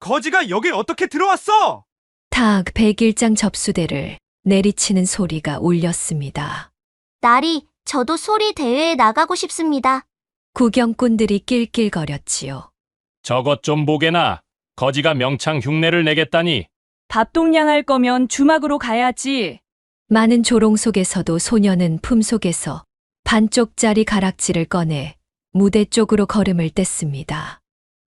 거지가 여길 어떻게 들어왔어? 탁 백일장 접수대를 내리치는 소리가 울렸습니다. 나리, 저도 소리 대회에 나가고 싶습니다. 구경꾼들이 낄낄거렸지요. 저것 좀 보게나. 거지가 명창 흉내를 내겠다니. 밥동량할 거면 주막으로 가야지. 많은 조롱 속에서도 소녀는 품속에서 반쪽짜리 가락지를 꺼내 무대 쪽으로 걸음을 뗐습니다.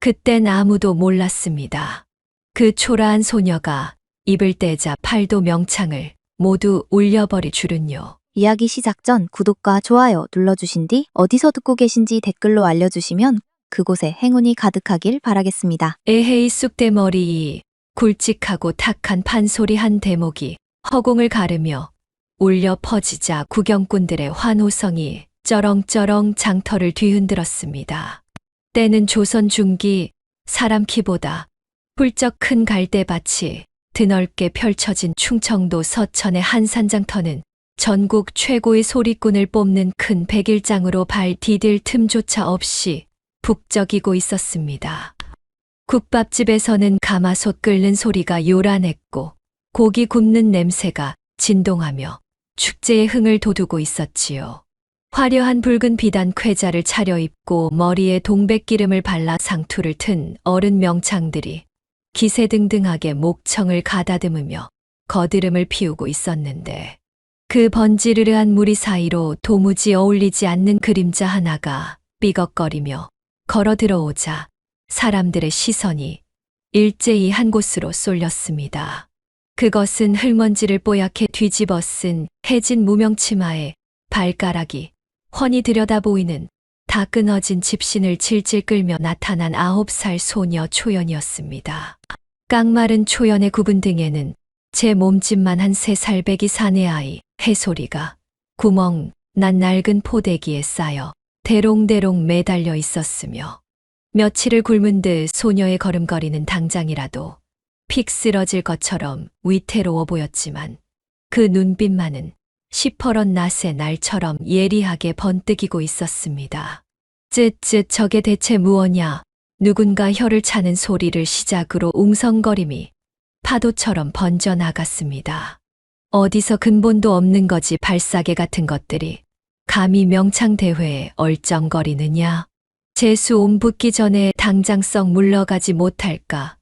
그땐 아무도 몰랐습니다. 그 초라한 소녀가 입을 떼자 팔도 명창을 모두 울려버릴 줄은요. 이야기 시작 전 구독과 좋아요 눌러주신 뒤 어디서 듣고 계신지 댓글로 알려주시면 그곳에 행운이 가득하길 바라겠습니다. 에헤이 쑥대머리 굵직하고 탁한 판소리 한 대목이 허공을 가르며 울려 퍼지자 구경꾼들의 환호성이 쩌렁쩌렁 장터를 뒤흔들었습니다. 때는 조선 중기 사람 키보다 훌쩍 큰 갈대밭이 드넓게 펼쳐진 충청도 서천의 한 산장터는 전국 최고의 소리꾼을 뽑는 큰 백일장으로 발 디딜 틈조차 없이 북적이고 있었습니다. 국밥집에서는 가마솥 끓는 소리가 요란했고 고기 굽는 냄새가 진동하며 축제의 흥을 돋우고 있었지요. 화려한 붉은 비단 쾌자를 차려입고 머리에 동백기름을 발라 상투를 튼 어른 명창들이 기세등등하게 목청을 가다듬으며 거드름을 피우고 있었는데 그 번지르르한 무리 사이로 도무지 어울리지 않는 그림자 하나가 삐걱거리며 걸어 들어오자 사람들의 시선이 일제히 한 곳으로 쏠렸습니다. 그것은 흙먼지를 뽀얗게 뒤집어 쓴 해진 무명치마에 발가락이 훤히 들여다 보이는 다 끊어진 집신을 질질 끌며 나타난 9살 소녀 초연이었습니다. 깡마른 초연의 굽은 등에는 제 몸집만 한 3살배기 사내 아이 해소리가 구멍 난 낡은 포대기에 쌓여 대롱대롱 매달려 있었으며 며칠을 굶은 듯 소녀의 걸음걸이는 당장이라도 픽 쓰러질 것처럼 위태로워 보였지만 그 눈빛만은 시퍼런 낫의 날처럼 예리하게 번뜩이고 있었습니다. 쯧쯧 저게 대체 무엇냐? 누군가 혀를 차는 소리를 시작으로 웅성거림이 파도처럼 번져나갔습니다. 어디서 근본도 없는 거지 발사계 같은 것들이 감히 명창대회에 얼쩡거리느냐? 재수 옴 붙기 전에 당장 썩 물러가지 못할까?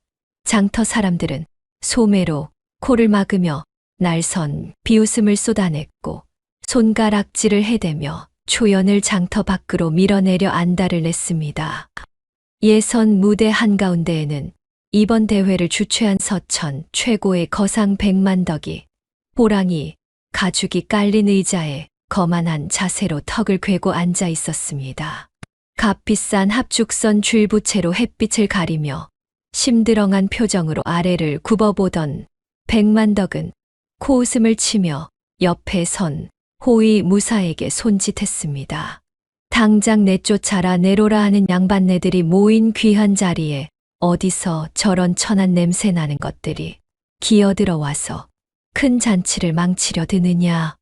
장터 사람들은 소매로 코를 막으며 날선 비웃음을 쏟아냈고 손가락질을 해대며 초연을 장터 밖으로 밀어내려 안달을 냈습니다. 예선 무대 한가운데에는 이번 대회를 주최한 서천 최고의 거상 백만덕이 호랑이 가죽이 깔린 의자에 거만한 자세로 턱을 괴고 앉아 있었습니다. 값비싼 합죽선 줄부채로 햇빛을 가리며 심드렁한 표정으로 아래를 굽어보던 백만덕은 코웃음을 치며 옆에 선 호위 무사에게 손짓했습니다. 당장 내쫓아라 내로라 하는 양반네들이 모인 귀한 자리에 어디서 저런 천한 냄새 나는 것들이 기어들어 와서 큰 잔치를 망치려 드느냐.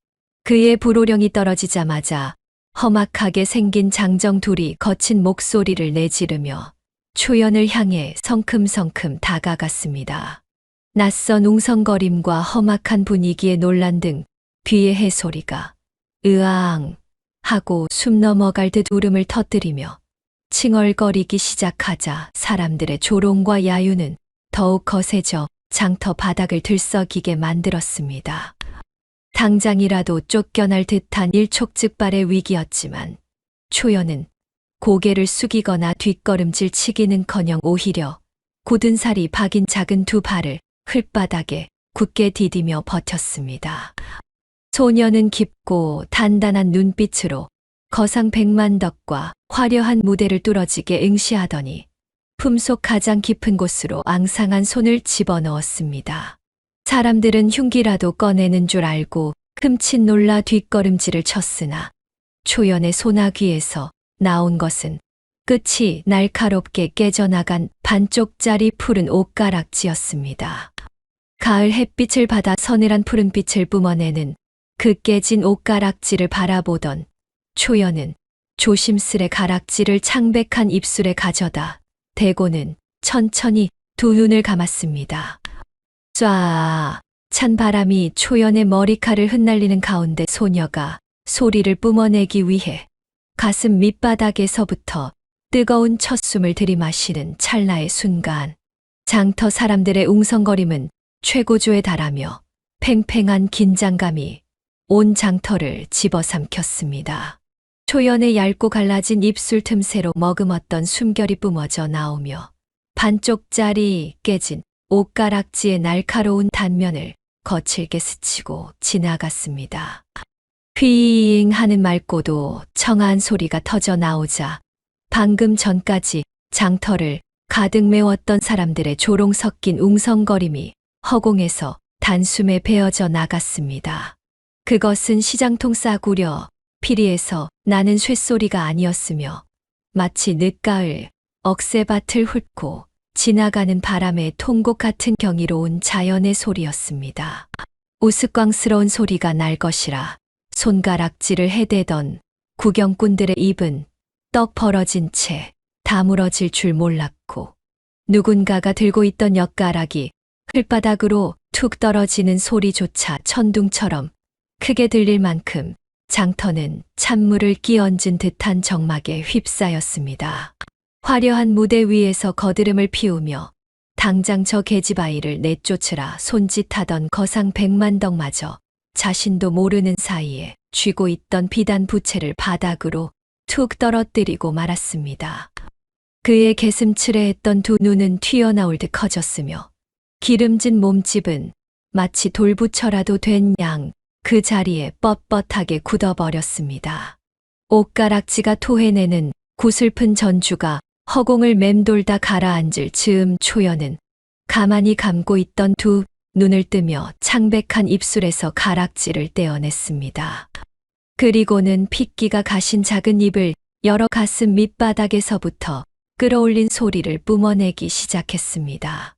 그의 불호령이 떨어지자마자 험악하게 생긴 장정 둘이 거친 목소리를 내지르며 초연을 향해 성큼성큼 다가갔습니다. 낯선 웅성거림과 험악한 분위기에 놀란 등 뒤의 해소리가 으앙 하고 숨 넘어갈 듯 울음을 터뜨리며 칭얼거리기 시작하자 사람들의 조롱과 야유는 더욱 거세져 장터 바닥을 들썩이게 만들었습니다. 당장이라도 쫓겨날 듯한 일촉즉발의 위기였지만 초연은 고개를 숙이거나 뒷걸음질 치기는커녕 오히려 굳은 살이 박인 작은 두 발을 흙바닥에 굳게 디디며 버텼습니다. 소녀는 깊고 단단한 눈빛으로 거상 백만덕과 화려한 무대를 뚫어지게 응시하더니 품속 가장 깊은 곳으로 앙상한 손을 집어넣었습니다. 사람들은 흉기라도 꺼내는 줄 알고 흠칫 놀라 뒷걸음질을 쳤으나 초연의 소나귀에서 나온 것은 끝이 날카롭게 깨져나간 반쪽짜리 푸른 옷가락지였습니다. 가을 햇빛을 받아 서늘한 푸른빛을 뿜어내는 그 깨진 옷가락지를 바라보던 초연은 조심스레 가락지를 창백한 입술에 가져다 대고는 천천히 두 눈을 감았습니다. 쏴! 찬 바람이 초연의 머리칼을 흩날리는 가운데 소녀가 소리를 뿜어내기 위해 가슴 밑바닥에서부터 뜨거운 첫숨을 들이마시는 찰나의 순간, 장터 사람들의 웅성거림은 최고조에 달하며 팽팽한 긴장감이 온 장터를 집어삼켰습니다. 초연의 얇고 갈라진 입술 틈새로 머금었던 숨결이 뿜어져 나오며 반쪽짜리 깨진 옷가락지의 날카로운 단면을 거칠게 스치고 지나갔습니다. 휘잉 하는 맑고도 청아한 소리가 터져 나오자 방금 전까지 장터를 가득 메웠던 사람들의 조롱 섞인 웅성거림이 허공에서 단숨에 베어져 나갔습니다. 그것은 시장통 싸구려 피리에서 나는 쇳소리가 아니었으며 마치 늦가을 억새밭을 훑고 지나가는 바람의 통곡 같은 경이로운 자연의 소리였습니다. 우스꽝스러운 소리가 날 것이라 손가락질을 해대던 구경꾼들의 입은 떡 벌어진 채 다물어질 줄 몰랐고, 누군가가 들고 있던 엿가락이 흙바닥으로 툭 떨어지는 소리조차 천둥처럼 크게 들릴 만큼 장터는 찬물을 끼얹은 듯한 정막에 휩싸였습니다. 화려한 무대 위에서 거드름을 피우며 당장 저 계집아이를 내쫓으라 손짓하던 거상 백만덕마저 자신도 모르는 사이에 쥐고 있던 비단 부채를 바닥으로 툭 떨어뜨리고 말았습니다. 그의 개슴츠레했던 두 눈은 튀어나올 듯 커졌으며 기름진 몸집은 마치 돌부처라도 된 양 그 자리에 뻣뻣하게 굳어버렸습니다. 옷가락지가 토해내는 구슬픈 전주가 허공을 맴돌다 가라앉을 즈음 초연은 가만히 감고 있던 두 눈을 뜨며 창백한 입술에서 가락지를 떼어냈습니다. 그리고는 핏기가 가신 작은 입을 열어 가슴 밑바닥에서부터 끌어올린 소리를 뿜어내기 시작했습니다.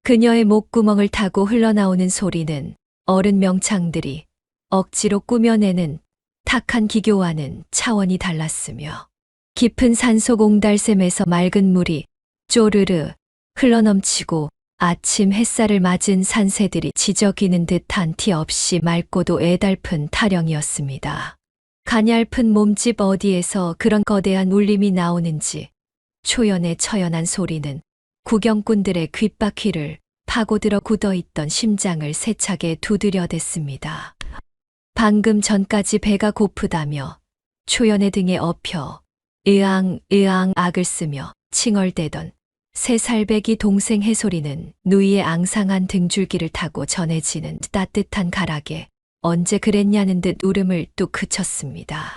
그녀의 목구멍을 타고 흘러나오는 소리는 어른 명창들이 억지로 꾸며내는 탁한 기교와는 차원이 달랐으며 깊은 산속 옹달샘에서 맑은 물이 쪼르르 흘러넘치고 아침 햇살을 맞은 산새들이 지저귀는 듯한 티 없이 맑고도 애달픈 타령이었습니다. 가냘픈 몸집 어디에서 그런 거대한 울림이 나오는지 초연의 처연한 소리는 구경꾼들의 귓바퀴를 파고들어 굳어있던 심장을 세차게 두드려댔습니다. 방금 전까지 배가 고프다며 초연의 등에 엎여 으앙 악을 쓰며 칭얼대던 세 살배기 동생 해솔이는 누이의 앙상한 등줄기를 타고 전해지는 따뜻한 가락에 언제 그랬냐는 듯 울음을 뚝 그쳤습니다.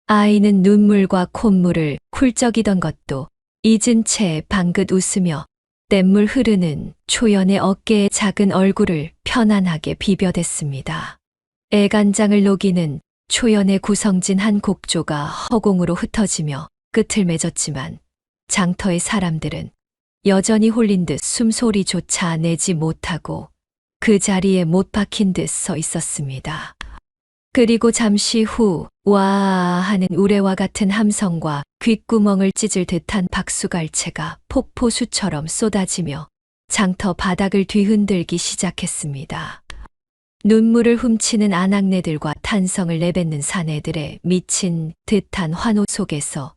아이는 눈물과 콧물을 훌쩍이던 것도 잊은 채 방긋 웃으며 뗏물 흐르는 초연의 어깨에 작은 얼굴을 편안하게 비벼댔습니다. 애간장을 녹이는 초연의 구성진 한 곡조가 허공으로 흩어지며 끝을 맺었지만 장터의 사람들은 여전히 홀린 듯 숨소리조차 내지 못하고 그 자리에 못 박힌 듯 서 있었습니다. 그리고 잠시 후 와 하는 우레와 같은 함성과 귓구멍을 찢을 듯한 박수갈채가 폭포수처럼 쏟아지며 장터 바닥을 뒤흔들기 시작했습니다. 눈물을 훔치는 아낙네들과 탄성을 내뱉는 사내들의 미친 듯한 환호 속에서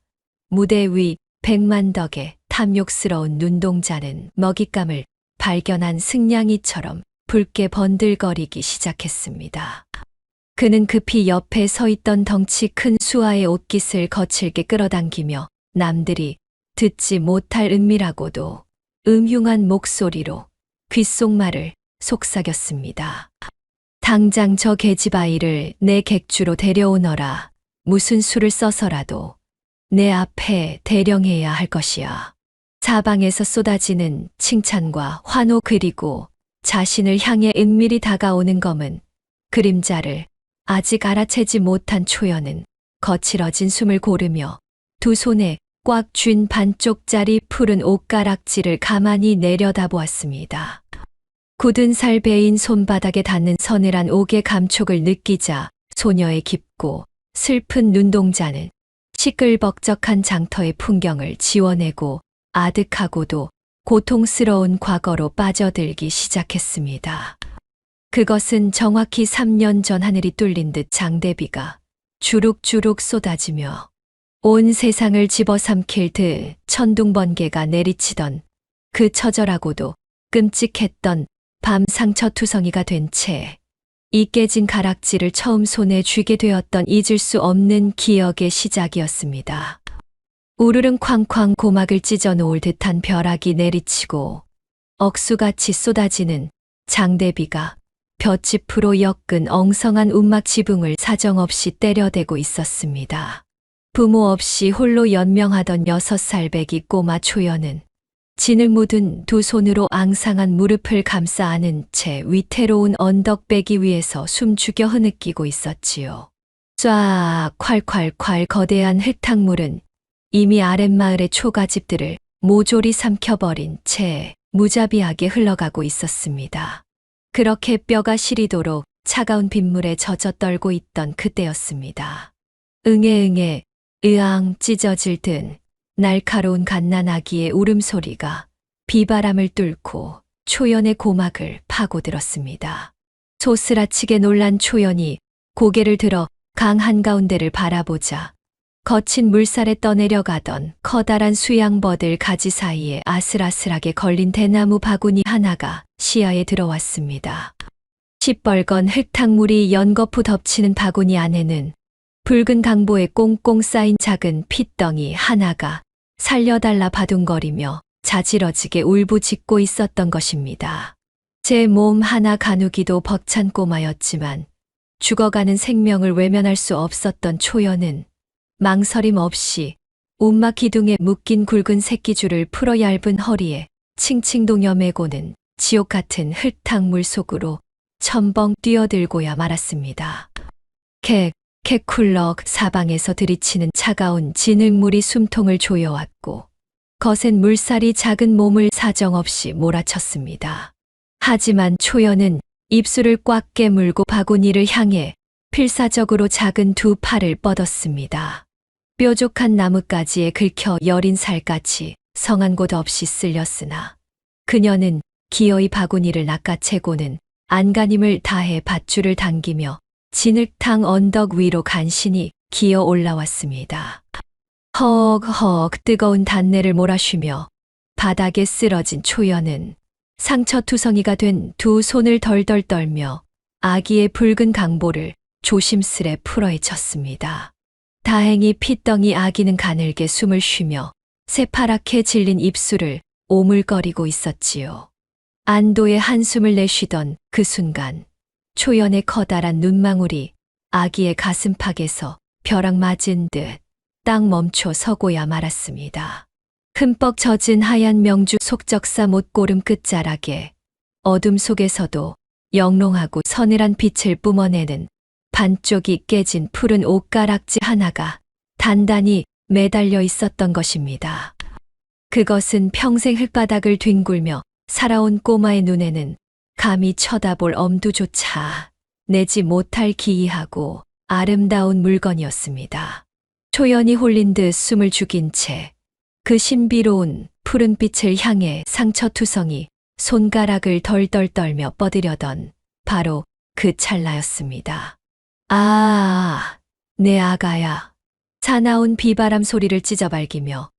무대 위 백만덕의 탐욕스러운 눈동자는 먹잇감을 발견한 승냥이처럼 붉게 번들거리기 시작했습니다. 그는 급히 옆에 서 있던 덩치 큰 수아의 옷깃을 거칠게 끌어당기며 남들이 듣지 못할 은밀하고도 음흉한 목소리로 귓속말을 속삭였습니다. 당장 저 계집아이를 내 객주로 데려오너라. 무슨 수를 써서라도 내 앞에 대령해야 할 것이야. 사방에서 쏟아지는 칭찬과 환호 그리고 자신을 향해 은밀히 다가오는 검은 그림자를 아직 알아채지 못한 초연은 거칠어진 숨을 고르며 두 손에 꽉 쥔 반쪽짜리 푸른 옷가락지를 가만히 내려다보았습니다. 굳은 살 베인 손바닥에 닿는 서늘한 옥의 감촉을 느끼자 소녀의 깊고 슬픈 눈동자는 시끌벅적한 장터의 풍경을 지워내고 아득하고도 고통스러운 과거로 빠져들기 시작했습니다. 그것은 정확히 3년 전 하늘이 뚫린 듯 장대비가 주룩주룩 쏟아지며 온 세상을 집어삼킬 듯 천둥번개가 내리치던 그 처절하고도 끔찍했던 밤 상처투성이가 된 채 이 깨진 가락지를 처음 손에 쥐게 되었던 잊을 수 없는 기억의 시작이었습니다. 우르릉 쾅쾅 고막을 찢어 놓을 듯한 벼락이 내리치고 억수같이 쏟아지는 장대비가 볏짚으로 엮은 엉성한 움막 지붕을 사정없이 때려대고 있었습니다. 부모 없이 홀로 연명하던 6살 배기 꼬마 초연은 진을 묻은 두 손으로 앙상한 무릎을 감싸 안은 채 위태로운 언덕배기 위에서 숨죽여 흐느끼고 있었지요. 쫙 콸콸콸 거대한 흙탕물은 이미 아랫마을의 초가집들을 모조리 삼켜버린 채 무자비하게 흘러가고 있었습니다. 그렇게 뼈가 시리도록 차가운 빗물에 젖어 떨고 있던 그때였습니다. 응애응애 으앙 찢어질 듯 날카로운 갓난아기의 울음소리가 비바람을 뚫고 초연의 고막을 파고들었습니다. 소스라치게 놀란 초연이 고개를 들어 강 한가운데를 바라보자 거친 물살에 떠내려가던 커다란 수양버들 가지 사이에 아슬아슬하게 걸린 대나무 바구니 하나가 시야에 들어왔습니다. 시뻘건 흙탕물이 연거푸 덮치는 바구니 안에는 붉은 강보에 꽁꽁 쌓인 작은 핏덩이 하나가 살려달라 바둥거리며 자지러지게 울부짖고 있었던 것입니다. 제 몸 하나 가누기도 벅찬 꼬마였지만 죽어가는 생명을 외면할 수 없었던 초연은 망설임 없이 움막 기둥에 묶인 굵은 새끼줄을 풀어 얇은 허리에 칭칭 동여매고는 지옥 같은 흙탕물 속으로 첨벙 뛰어들고야 말았습니다. 캐쿨럭 사방에서 들이치는 차가운 진흙물이 숨통을 조여왔고 거센 물살이 작은 몸을 사정없이 몰아쳤습니다. 하지만 초연은 입술을 꽉 깨물고 바구니를 향해 필사적으로 작은 두 팔을 뻗었습니다. 뾰족한 나뭇가지에 긁혀 여린 살갗이 성한 곳 없이 쓸렸으나 그녀는 기어이 바구니를 낚아채고는 안간힘을 다해 밧줄을 당기며 진흙탕 언덕 위로 간신히 기어 올라왔습니다. 헉헉 뜨거운 단내를 몰아쉬며 바닥에 쓰러진 초연은 상처투성이가 된 두 손을 덜덜 떨며 아기의 붉은 강보를 조심스레 풀어헤쳤습니다. 다행히 핏덩이 아기는 가늘게 숨을 쉬며 새파랗게 질린 입술을 오물거리고 있었지요. 안도의 한숨을 내쉬던 그 순간 초연의 커다란 눈망울이 아기의 가슴팍에서 벼락 맞은 듯 딱 멈춰 서고야 말았습니다. 흠뻑 젖은 하얀 명주 속적사 못고름 끝자락에 어둠 속에서도 영롱하고 서늘한 빛을 뿜어내는 반쪽이 깨진 푸른 옷가락지 하나가 단단히 매달려 있었던 것입니다. 그것은 평생 흙바닥을 뒹굴며 살아온 꼬마의 눈에는 감히 쳐다볼 엄두조차 내지 못할 기이하고 아름다운 물건이었습니다. 초연이 홀린 듯 숨을 죽인 채 그 신비로운 푸른 빛을 향해 상처투성이 손가락을 덜덜 떨며 뻗으려던 바로 그 찰나였습니다. 아, 내 아가야. 사나운 비바람 소리를 찢어발기며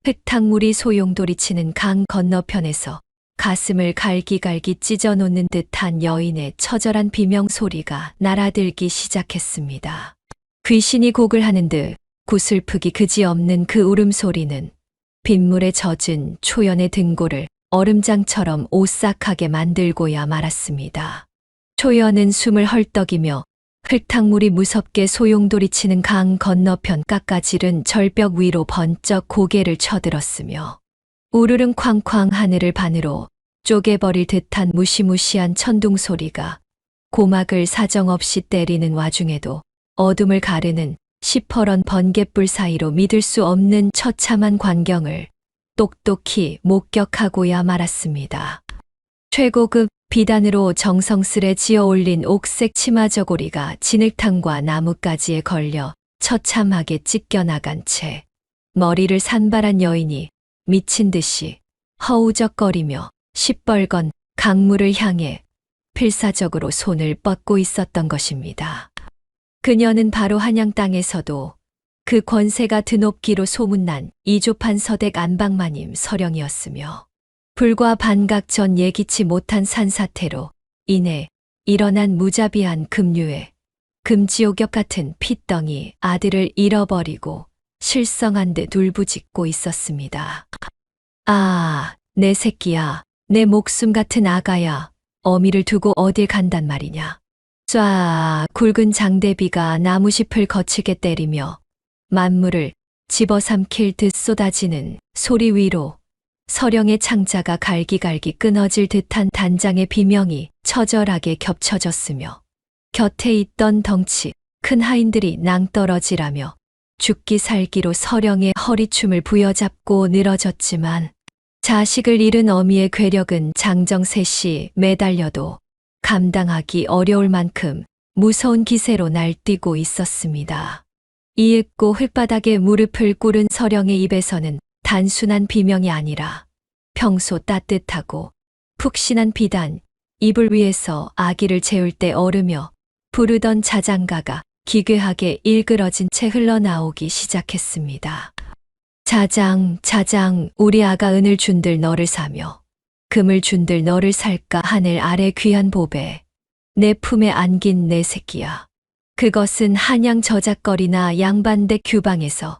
흙탕물이 소용돌이치는 강 건너편에서 가슴을 갈기갈기 찢어놓는 듯한 여인의 처절한 비명소리가 날아들기 시작했습니다. 귀신이 곡을 하는 듯 구슬프기 그지없는 그 울음소리는 빗물에 젖은 초연의 등골을 얼음장처럼 오싹하게 만들고야 말았습니다. 초연은 숨을 헐떡이며 흙탕물이 무섭게 소용돌이치는 강 건너편 깎아지른 절벽 위로 번쩍 고개를 쳐들었으며 우르릉 쾅쾅 하늘을 반으로 쪼개버릴 듯한 무시무시한 천둥 소리가 고막을 사정없이 때리는 와중에도 어둠을 가르는 시퍼런 번갯불 사이로 믿을 수 없는 처참한 광경을 똑똑히 목격하고야 말았습니다. 최고급 비단으로 정성스레 지어 올린 옥색 치마 저고리가 진흙탕과 나뭇가지에 걸려 처참하게 찢겨나간 채 머리를 산발한 여인이 미친 듯이 허우적거리며 시뻘건 강물을 향해 필사적으로 손을 뻗고 있었던 것입니다. 그녀는 바로 한양 땅에서도 그 권세가 드높기로 소문난 이조판 서댁 안방마님 서령이었으며 불과 반각 전 예기치 못한 산사태로 인해 일어난 무자비한 급류에 금지옥엽 같은 핏덩이 아들을 잃어버리고 실성한 듯 울부짖고 있었습니다. 아, 내 새끼야, 내 목숨 같은 아가야, 어미를 두고 어딜 간단 말이냐. 쏴 굵은 장대비가 나무짚을 거칠게 때리며 만물을 집어삼킬 듯 쏟아지는 소리 위로 서령의 창자가 갈기갈기 끊어질 듯한 단장의 비명이 처절하게 겹쳐졌으며 곁에 있던 덩치 큰 하인들이 낭떠러지라며 죽기 살기로 서령의 허리춤을 부여잡고 늘어졌지만 자식을 잃은 어미의 괴력은 장정셋이 매달려도 감당하기 어려울 만큼 무서운 기세로 날뛰고 있었습니다. 이윽고 흙바닥에 무릎을 꿇은 서령의 입에서는 단순한 비명이 아니라 평소 따뜻하고 푹신한 비단, 이불 위에서 아기를 재울 때 얼으며 부르던 자장가가 기괴하게 일그러진 채 흘러나오기 시작했습니다. 자장, 자장, 우리 아가 은을 준들 너를 사며 금을 준들 너를 살까 하늘 아래 귀한 보배, 내 품에 안긴 내 새끼야. 그것은 한양 저작거리나 양반댁 규방에서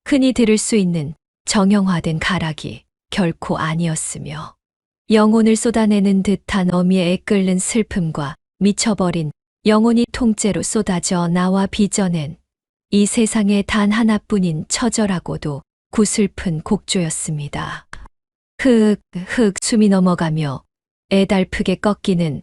흔히 들을 수 있는 정형화된 가락이 결코 아니었으며 영혼을 쏟아내는 듯한 어미의 애끓는 슬픔과 미쳐버린 영혼이 통째로 쏟아져 나와 빚어낸 이 세상에 단 하나뿐인 처절하고도 구슬픈 곡조였습니다. 흑 숨이 넘어가며 애달프게 꺾이는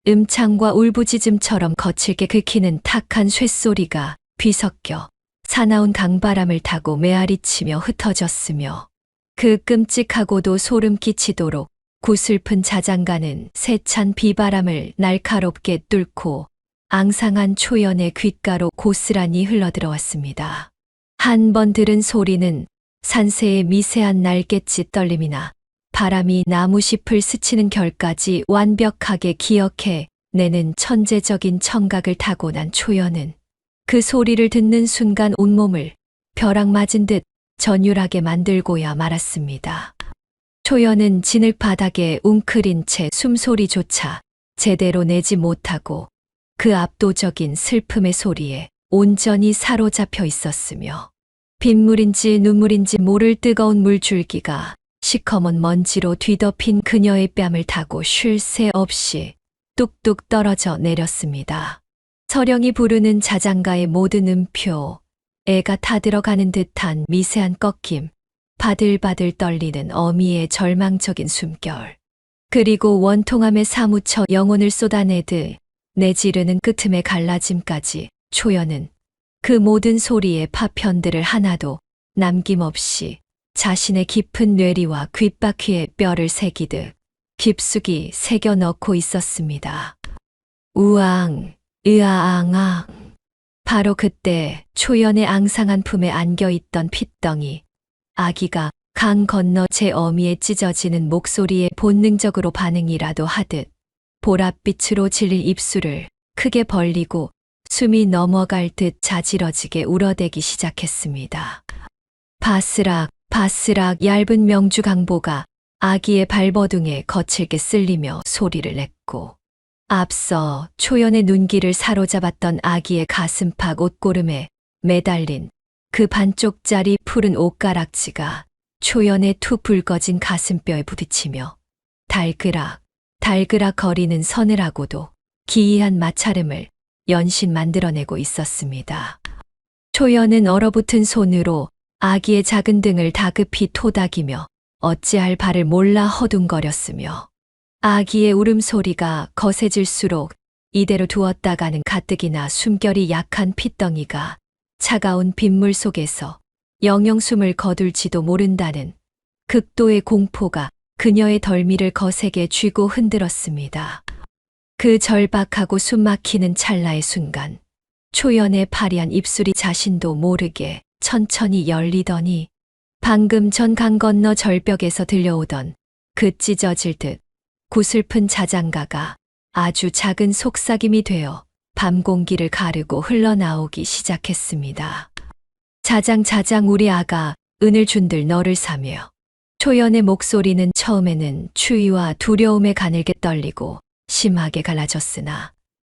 음창과 울부짖음처럼 거칠게 긁히는 탁한 쇳소리가 뒤섞여 사나운 강바람을 타고 메아리치며 흩어졌으며 그 끔찍하고도 소름 끼치도록 구슬픈 자장가는 세찬 비바람을 날카롭게 뚫고 앙상한 초연의 귓가로 고스란히 흘러들어왔습니다. 한 번 들은 소리는 산새의 미세한 날갯짓 떨림이나 바람이 나무잎을 스치는 결까지 완벽하게 기억해 내는 천재적인 청각을 타고난 초연은 그 소리를 듣는 순간 온몸을 벼락 맞은 듯 전율하게 만들고야 말았습니다. 초연은 진흙 바닥에 웅크린 채 숨소리조차 제대로 내지 못하고 그 압도적인 슬픔의 소리에 온전히 사로잡혀 있었으며 빗물인지 눈물인지 모를 뜨거운 물줄기가 시커먼 먼지로 뒤덮인 그녀의 뺨을 타고 쉴 새 없이 뚝뚝 떨어져 내렸습니다. 서령이 부르는 자장가의 모든 음표, 애가 타들어가는 듯한 미세한 꺾임, 바들바들 떨리는 어미의 절망적인 숨결, 그리고 원통함에 사무쳐 영혼을 쏟아내듯 내지르는 끄틈의 갈라짐까지 초연은 그 모든 소리의 파편들을 하나도 남김없이 자신의 깊은 뇌리와 귓바퀴에 뼈를 새기듯 깊숙이 새겨 넣고 있었습니다. 우앙, 으아앙앙. 바로 그때 초연의 앙상한 품에 안겨있던 핏덩이, 아기가 강 건너 제 어미의 찢어지는 목소리에 본능적으로 반응이라도 하듯 보랏빛으로 질린 입술을 크게 벌리고 숨이 넘어갈 듯 자지러지게 울어대기 시작했습니다. 바스락, 바스락 얇은 명주 강보가 아기의 발버둥에 거칠게 쓸리며 소리를 냈고 앞서 초연의 눈길을 사로잡았던 아기의 가슴팍 옷고름에 매달린 그 반쪽짜리 푸른 옷가락지가 초연의 툭 붉어진 가슴뼈에 부딪히며 달그락, 달그락 거리는 서늘하고도 기이한 마찰음을 연신 만들어내고 있었습니다. 초연은 얼어붙은 손으로 아기의 작은 등을 다급히 토닥이며 어찌할 바를 몰라 허둥거렸으며 아기의 울음소리가 거세질수록 이대로 두었다가는 가뜩이나 숨결이 약한 핏덩이가 차가운 빗물 속에서 영영 숨을 거둘지도 모른다는 극도의 공포가 그녀의 덜미를 거세게 쥐고 흔들었습니다. 그 절박하고 숨막히는 찰나의 순간 초연의 파리한 입술이 자신도 모르게 천천히 열리더니 방금 전 강 건너 절벽에서 들려오던 그 찢어질 듯 구슬픈 자장가가 아주 작은 속삭임이 되어 밤 공기를 가르고 흘러나오기 시작했습니다. 자장 우리 아가 은을 준들 너를 사며. 초연의 목소리는 처음에는 추위와 두려움에 가늘게 떨리고 심하게 갈라졌으나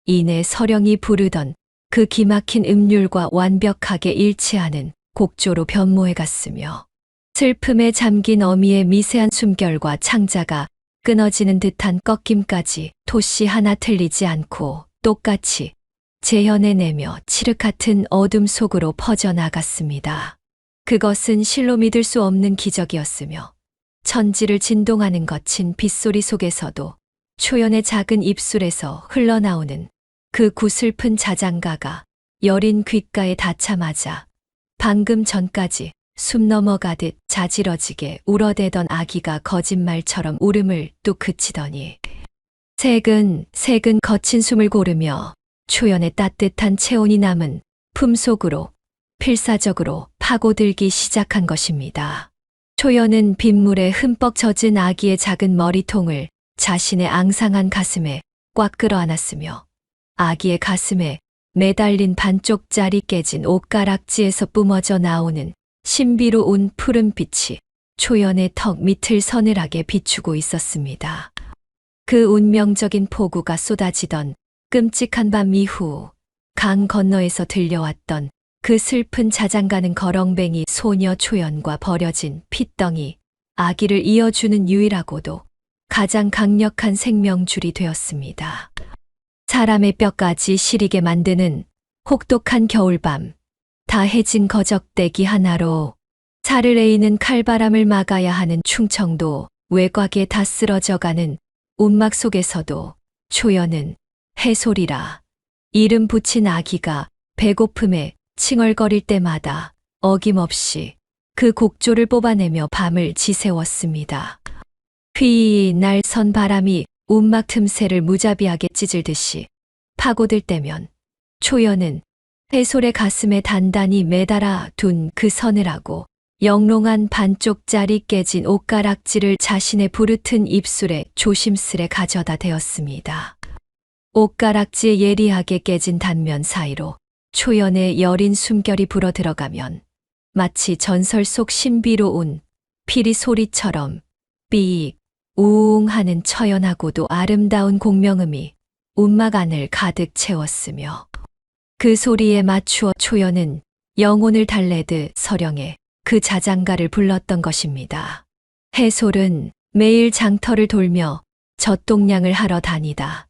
이내 서령이 부르던 그 기막힌 음률과 완벽하게 일치하는 곡조로 변모해 갔으며 슬픔에 잠긴 어미의 미세한 숨결과 창자가 끊어지는 듯한 꺾임까지 토시 하나 틀리지 않고 똑같이 재현해내며 칠흑 같은 어둠 속으로 퍼져나갔습니다. 그것은 실로 믿을 수 없는 기적이었으며 천지를 진동하는 거친 빗소리 속에서도 초연의 작은 입술에서 흘러나오는 그 구슬픈 자장가가 여린 귓가에 닿자마자 방금 전까지 숨 넘어가듯 자지러지게 울어대던 아기가 거짓말처럼 울음을 뚝 그치더니 새근 거친 숨을 고르며 초연의 따뜻한 체온이 남은 품속으로 필사적으로 파고들기 시작한 것입니다. 초연은 빗물에 흠뻑 젖은 아기의 작은 머리통을 자신의 앙상한 가슴에 꽉 끌어안았으며 아기의 가슴에 매달린 반쪽짜리 깨진 옷가락지에서 뿜어져 나오는 신비로운 푸른빛이 초연의 턱 밑을 서늘하게 비추고 있었습니다. 그 운명적인 폭우가 쏟아지던 끔찍한 밤 이후 강 건너에서 들려왔던 그 슬픈 자장가는 거렁뱅이 소녀 초연과 버려진 핏덩이 아기를 이어주는 유일하고도 가장 강력한 생명줄이 되었습니다. 사람의 뼈까지 시리게 만드는 혹독한 겨울밤, 다해진 거적대기 하나로 살을 에이는 칼바람을 막아야 하는 충청도 외곽에 다 쓰러져가는 움막 속에서도 초연은 해솔이라 이름 붙인 아기가 배고픔에 칭얼거릴 때마다 어김없이 그 곡조를 뽑아내며 밤을 지새웠습니다. 휘 날선 바람이 움막 틈새를 무자비하게 찢을듯이 파고들 때면 초연은 해솔의 가슴에 단단히 매달아 둔 그 서늘하고 영롱한 반쪽짜리 깨진 옷가락지를 자신의 부르튼 입술에 조심스레 가져다 대었습니다. 옷가락지에 예리하게 깨진 단면 사이로 초연의 여린 숨결이 불어들어가면 마치 전설 속 신비로운 피리 소리처럼 삐익 우웅 하는 처연하고도 아름다운 공명음이 움막 안을 가득 채웠으며 그 소리에 맞추어 초연은 영혼을 달래듯 서령에 그 자장가를 불렀던 것입니다. 해솔은 매일 장터를 돌며 젖동량을 하러 다니다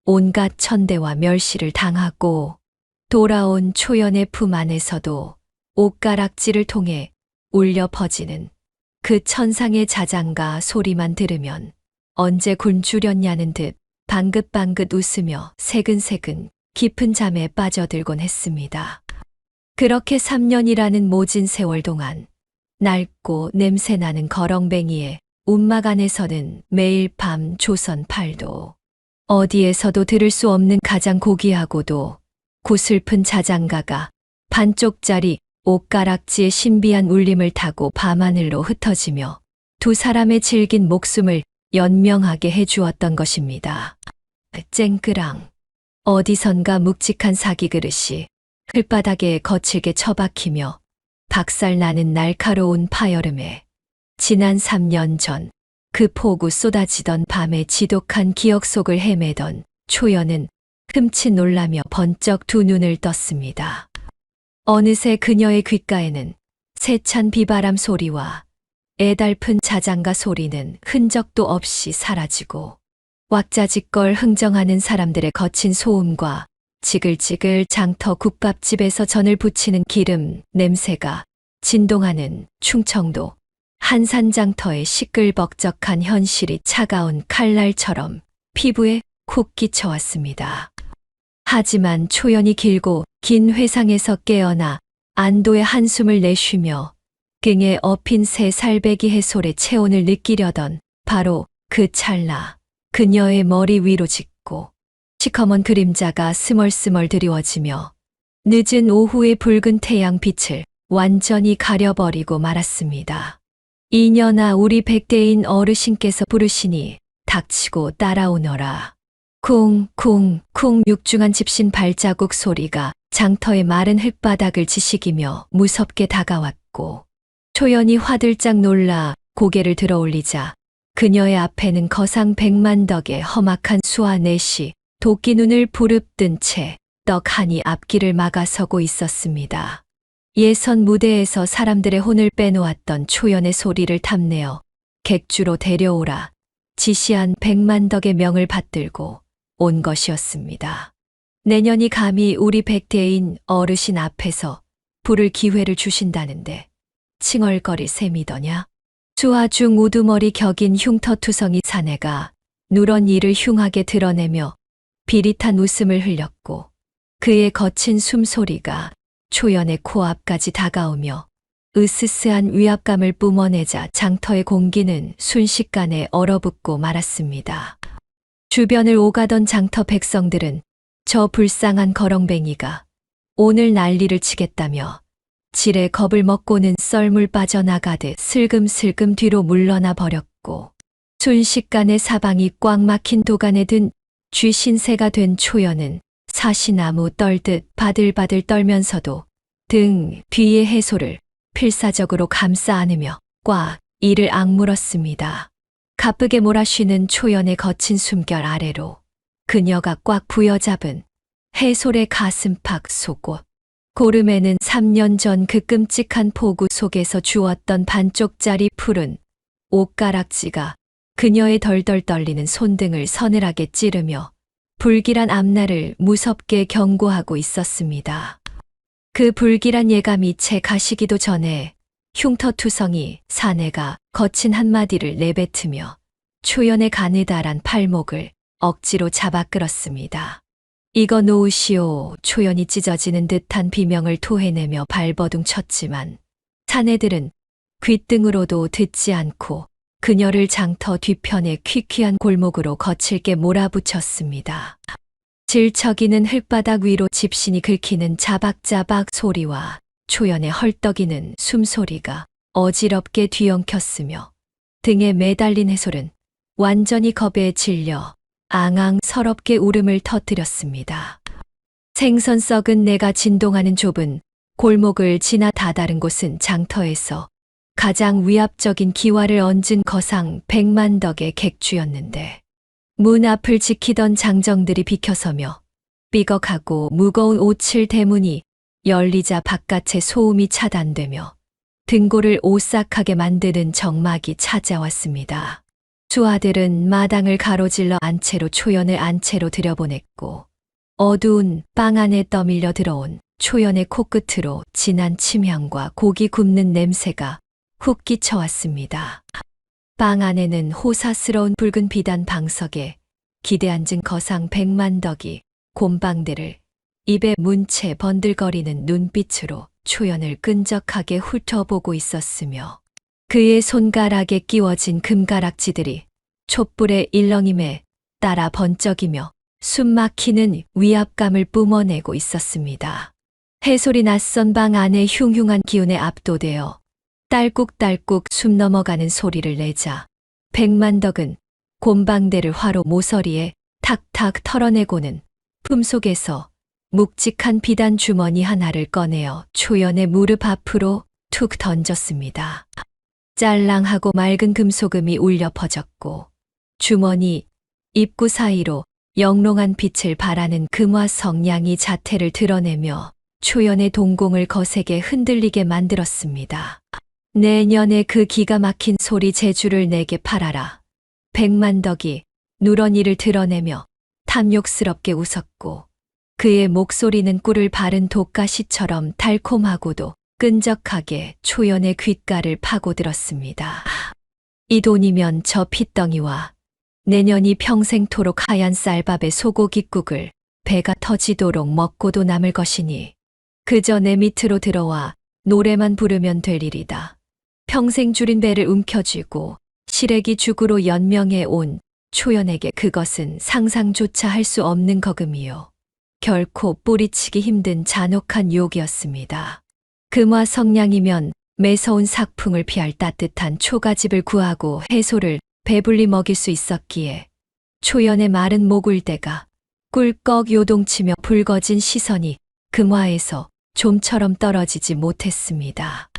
온갖 천대와 멸시를 당하고 돌아온 초연의 품 안에서도 옷가락지를 통해 울려 퍼지는 그 천상의 자장가 소리만 들으면 언제 굶주렸냐는 듯 방긋방긋 웃으며 새근새근 깊은 잠에 빠져들곤 했습니다. 그렇게 3년이라는 모진 세월 동안 낡고 냄새나는 거렁뱅이의 움막 안에서는 매일 밤 조선 팔도 어디에서도 들을 수 없는 가장 고귀하고도 구슬픈 자장가가 반쪽짜리 옷가락지의 신비한 울림을 타고 밤하늘로 흩어지며 두 사람의 질긴 목숨을 연명하게 해주었던 것입니다. 쨍그랑 어디선가 묵직한 사기 그릇이 흙바닥에 거칠게 처박히며 박살나는 날카로운 파여름에 지난 3년 전 그 폭우 쏟아지던 밤의 지독한 기억 속을 헤매던 초연은 흠칫 놀라며 번쩍 두 눈을 떴습니다. 어느새 그녀의 귓가에는 세찬 비바람 소리와 애달픈 자장가 소리는 흔적도 없이 사라지고 왁자지껄 흥정하는 사람들의 거친 소음과 지글지글 장터 국밥집에서 전을 부치는 기름 냄새가 진동하는 충청도 한산장터의 시끌벅적한 현실이 차가운 칼날처럼 피부에 콕 끼쳐왔습니다. 하지만 초연이 길고 긴 회상에서 깨어나 안도의 한숨을 내쉬며 등에 업힌 새 살배기 해솔의 체온을 느끼려던 바로 그 찰나 그녀의 머리 위로 짚고 시커먼 그림자가 스멀스멀 드리워지며 늦은 오후의 붉은 태양 빛을 완전히 가려버리고 말았습니다. 이년아 우리 백대인 어르신께서 부르시니 닥치고 따라오너라. 쿵쿵쿵 육중한 집신 발자국 소리가 장터의 마른 흙바닥을 지식이며 무섭게 다가왔고 초연이 화들짝 놀라 고개를 들어 올리자 그녀의 앞에는 거상 백만덕의 험악한 수와 넷이 도끼 눈을 부릅뜬 채 떡하니 앞길을 막아서고 있었습니다. 예선 무대에서 사람들의 혼을 빼놓았던 초연의 소리를 탐내어 객주로 데려오라 지시한 백만덕의 명을 받들고 온 것이었습니다. 내년이 감히 우리 백대인 어르신 앞에서 부를 기회를 주신다는데 칭얼거릴 셈이더냐. 수하중 우두머리 격인 흉터투성이 사내가 누런 이를 흉하게 드러내며 비릿한 웃음을 흘렸고 그의 거친 숨소리가 초연의 코앞까지 다가오며 으스스한 위압감을 뿜어내자 장터의 공기는 순식간에 얼어붙고 말았습니다. 주변을 오가던 장터 백성들은 저 불쌍한 거렁뱅이가 오늘 난리를 치겠다며 지레 겁을 먹고는 썰물 빠져나가듯 슬금슬금 뒤로 물러나 버렸고 순식간에 사방이 꽉 막힌 도간에 든 쥐신세가 된 초연은 사시나무 떨듯 바들바들 떨면서도 등 뒤의 해소를 필사적으로 감싸 안으며 꽉 이를 악물었습니다. 가쁘게 몰아쉬는 초연의 거친 숨결 아래로 그녀가 꽉 부여잡은 해솔의 가슴팍 속옷. 고름에는 3년 전 그 끔찍한 폭우 속에서 주웠던 반쪽짜리 푸른 옷가락지가 그녀의 덜덜 떨리는 손등을 서늘하게 찌르며 불길한 앞날을 무섭게 경고하고 있었습니다. 그 불길한 예감이 채 가시기도 전에 흉터투성이 사내가 거친 한마디를 내뱉으며 초연의 가느다란 팔목을 억지로 잡아 끌었습니다. 이거 놓으시오. 초연이 찢어지는 듯한 비명을 토해내며 발버둥 쳤지만 사내들은 귓등으로도 듣지 않고 그녀를 장터 뒤편의 퀴퀴한 골목으로 거칠게 몰아붙였습니다. 질척이는 흙바닥 위로 집신이 긁히는 자박자박 소리와 초연의 헐떡이는 숨소리가 어지럽게 뒤엉켰으며 등에 매달린 해솔은 완전히 겁에 질려 앙앙 서럽게 울음을 터뜨렸습니다. 생선 썩은 내가 진동하는 좁은 골목을 지나 다다른 곳은 장터에서 가장 위압적인 기와를 얹은 거상 백만덕의 객주였는데 문 앞을 지키던 장정들이 비켜서며 삐걱하고 무거운 오칠 대문이 열리자 바깥의 소음이 차단되며 등골을 오싹하게 만드는 정막이 찾아왔습니다. 수아들은 마당을 가로질러 안채로 초연을 안채로 들여보냈고 어두운 방 안에 떠밀려 들어온 초연의 코끝으로 진한 침향과 고기 굽는 냄새가 훅 끼쳐왔습니다. 방 안에는 호사스러운 붉은 비단 방석에 기대앉은 거상 백만덕이 곰방대를 입에 문채 번들거리는 눈빛으로 초연을 끈적하게 훑어보고 있었으며 그의 손가락에 끼워진 금가락지들이 촛불의 일렁임에 따라 번쩍이며 숨막히는 위압감을 뿜어내고 있었습니다. 해솔이 낯선 방 안의 흉흉한 기운에 압도되어 딸꾹딸꾹 숨 넘어가는 소리를 내자 백만덕은 곰방대를 화로 모서리에 탁탁 털어내고는 품속에서 묵직한 비단 주머니 하나를 꺼내어 초연의 무릎 앞으로 툭 던졌습니다. 짤랑하고 맑은 금소금이 울려 퍼졌고 주머니 입구 사이로 영롱한 빛을 발하는 금화 성냥이 자태를 드러내며 초연의 동공을 거세게 흔들리게 만들었습니다. 내년에 그 기가 막힌 소리 재주를 내게 팔아라. 백만덕이 누런이를 드러내며 탐욕스럽게 웃었고 그의 목소리는 꿀을 바른 독가시처럼 달콤하고도 끈적하게 초연의 귓가를 파고들었습니다. 이 돈이면 저 핏덩이와 내년이 평생토록 하얀 쌀밥에 소고기국을 배가 터지도록 먹고도 남을 것이니 그저 내 밑으로 들어와 노래만 부르면 될 일이다. 평생 줄인 배를 움켜쥐고 시래기 죽으로 연명해 온 초연에게 그것은 상상조차 할 수 없는 거금이요. 결코 뿌리치기 힘든 잔혹한 유혹이었습니다. 금화 성냥이면 매서운 삭풍을 피할 따뜻한 초가집을 구하고 해소를 배불리 먹일 수 있었기에 초연의 마른 목울대가 꿀꺽 요동치며 붉어진 시선이 금화에서 좀처럼 떨어지지 못했습니다.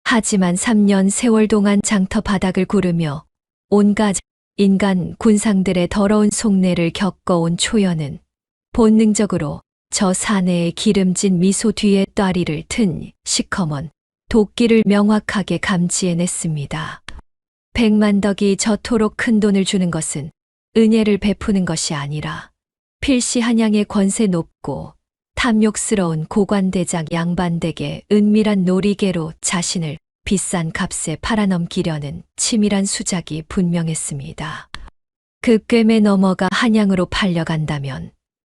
하지만 3년 세월 동안 장터 바닥을 구르며 온갖 인간 군상들의 더러운 속내를 겪어온 초연은 본능적으로 저 사내의 기름진 미소 뒤에 따리를 튼 시커먼 도끼를 명확하게 감지해냈습니다. 백만덕이 저토록 큰 돈을 주는 것은 은혜를 베푸는 것이 아니라 필시 한양의 권세 높고 탐욕스러운 고관대장 양반댁의 은밀한 놀이개로 자신을 비싼 값에 팔아넘기려는 치밀한 수작이 분명했습니다. 그 꿰매 넘어가 한양으로 팔려간다면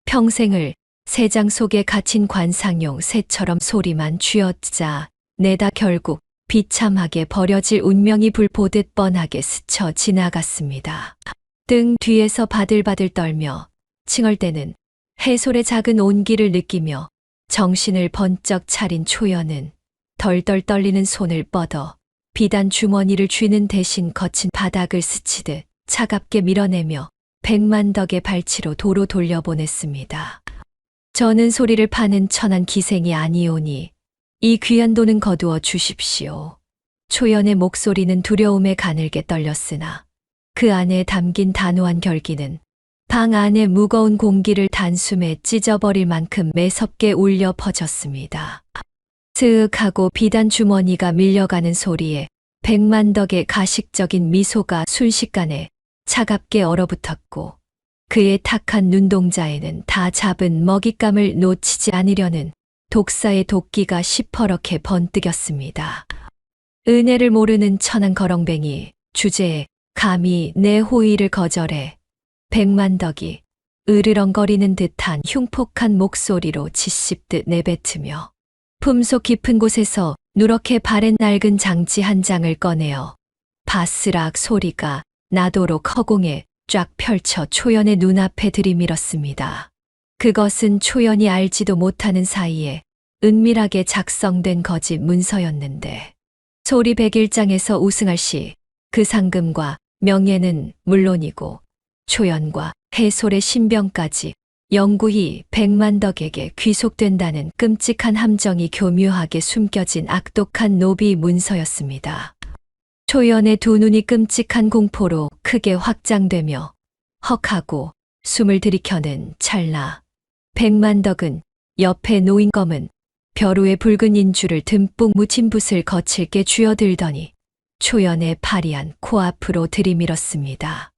평생을 새장 속에 갇힌 관상용 새처럼 소리만 쥐어짜 내다 결국 비참하게 버려질 운명이 불보듯 뻔하게 스쳐 지나갔습니다. 등 뒤에서 바들바들 떨며 칭얼대는 해솔의 작은 온기를 느끼며 정신을 번쩍 차린 초연은 덜덜 떨리는 손을 뻗어 비단 주머니를 쥐는 대신 거친 바닥을 스치듯 차갑게 밀어내며 백만덕의 발치로 도로 돌려보냈습니다. 저는 소리를 파는 천한 기생이 아니오니 이 귀한 돈은 거두어 주십시오. 초연의 목소리는 두려움에 가늘게 떨렸으나 그 안에 담긴 단호한 결기는 방 안의 무거운 공기를 단숨에 찢어버릴 만큼 매섭게 울려 퍼졌습니다. 스윽하고 비단 주머니가 밀려가는 소리에 백만덕의 가식적인 미소가 순식간에 차갑게 얼어붙었고 그의 탁한 눈동자에는 다 잡은 먹잇감을 놓치지 않으려는 독사의 도끼가 시퍼렇게 번뜩였습니다. 은혜를 모르는 천한 거렁뱅이 주제에 감히 내 호의를 거절해 백만덕이 으르렁거리는 듯한 흉폭한 목소리로 짓씹듯 내뱉으며 품속 깊은 곳에서 누렇게 바랜 낡은 장치 한 장을 꺼내어 바스락 소리가 나도록 허공에 쫙 펼쳐 초연의 눈앞에 들이밀었습니다. 그것은 초연이 알지도 못하는 사이에 은밀하게 작성된 거짓 문서였는데 소리 101장에서 우승할 시 그 상금과 명예는 물론이고 초연과 해솔의 신병까지 영구히 백만덕에게 귀속된다는 끔찍한 함정이 교묘하게 숨겨진 악독한 노비 문서였습니다. 초연의 두 눈이 끔찍한 공포로 크게 확장되며 헉하고 숨을 들이켜는 찰나 백만덕은 옆에 놓인 검은 벼루의 붉은 인주를 듬뿍 묻힌 붓을 거칠게 쥐어들더니 초연의 파리한 코앞으로 들이밀었습니다.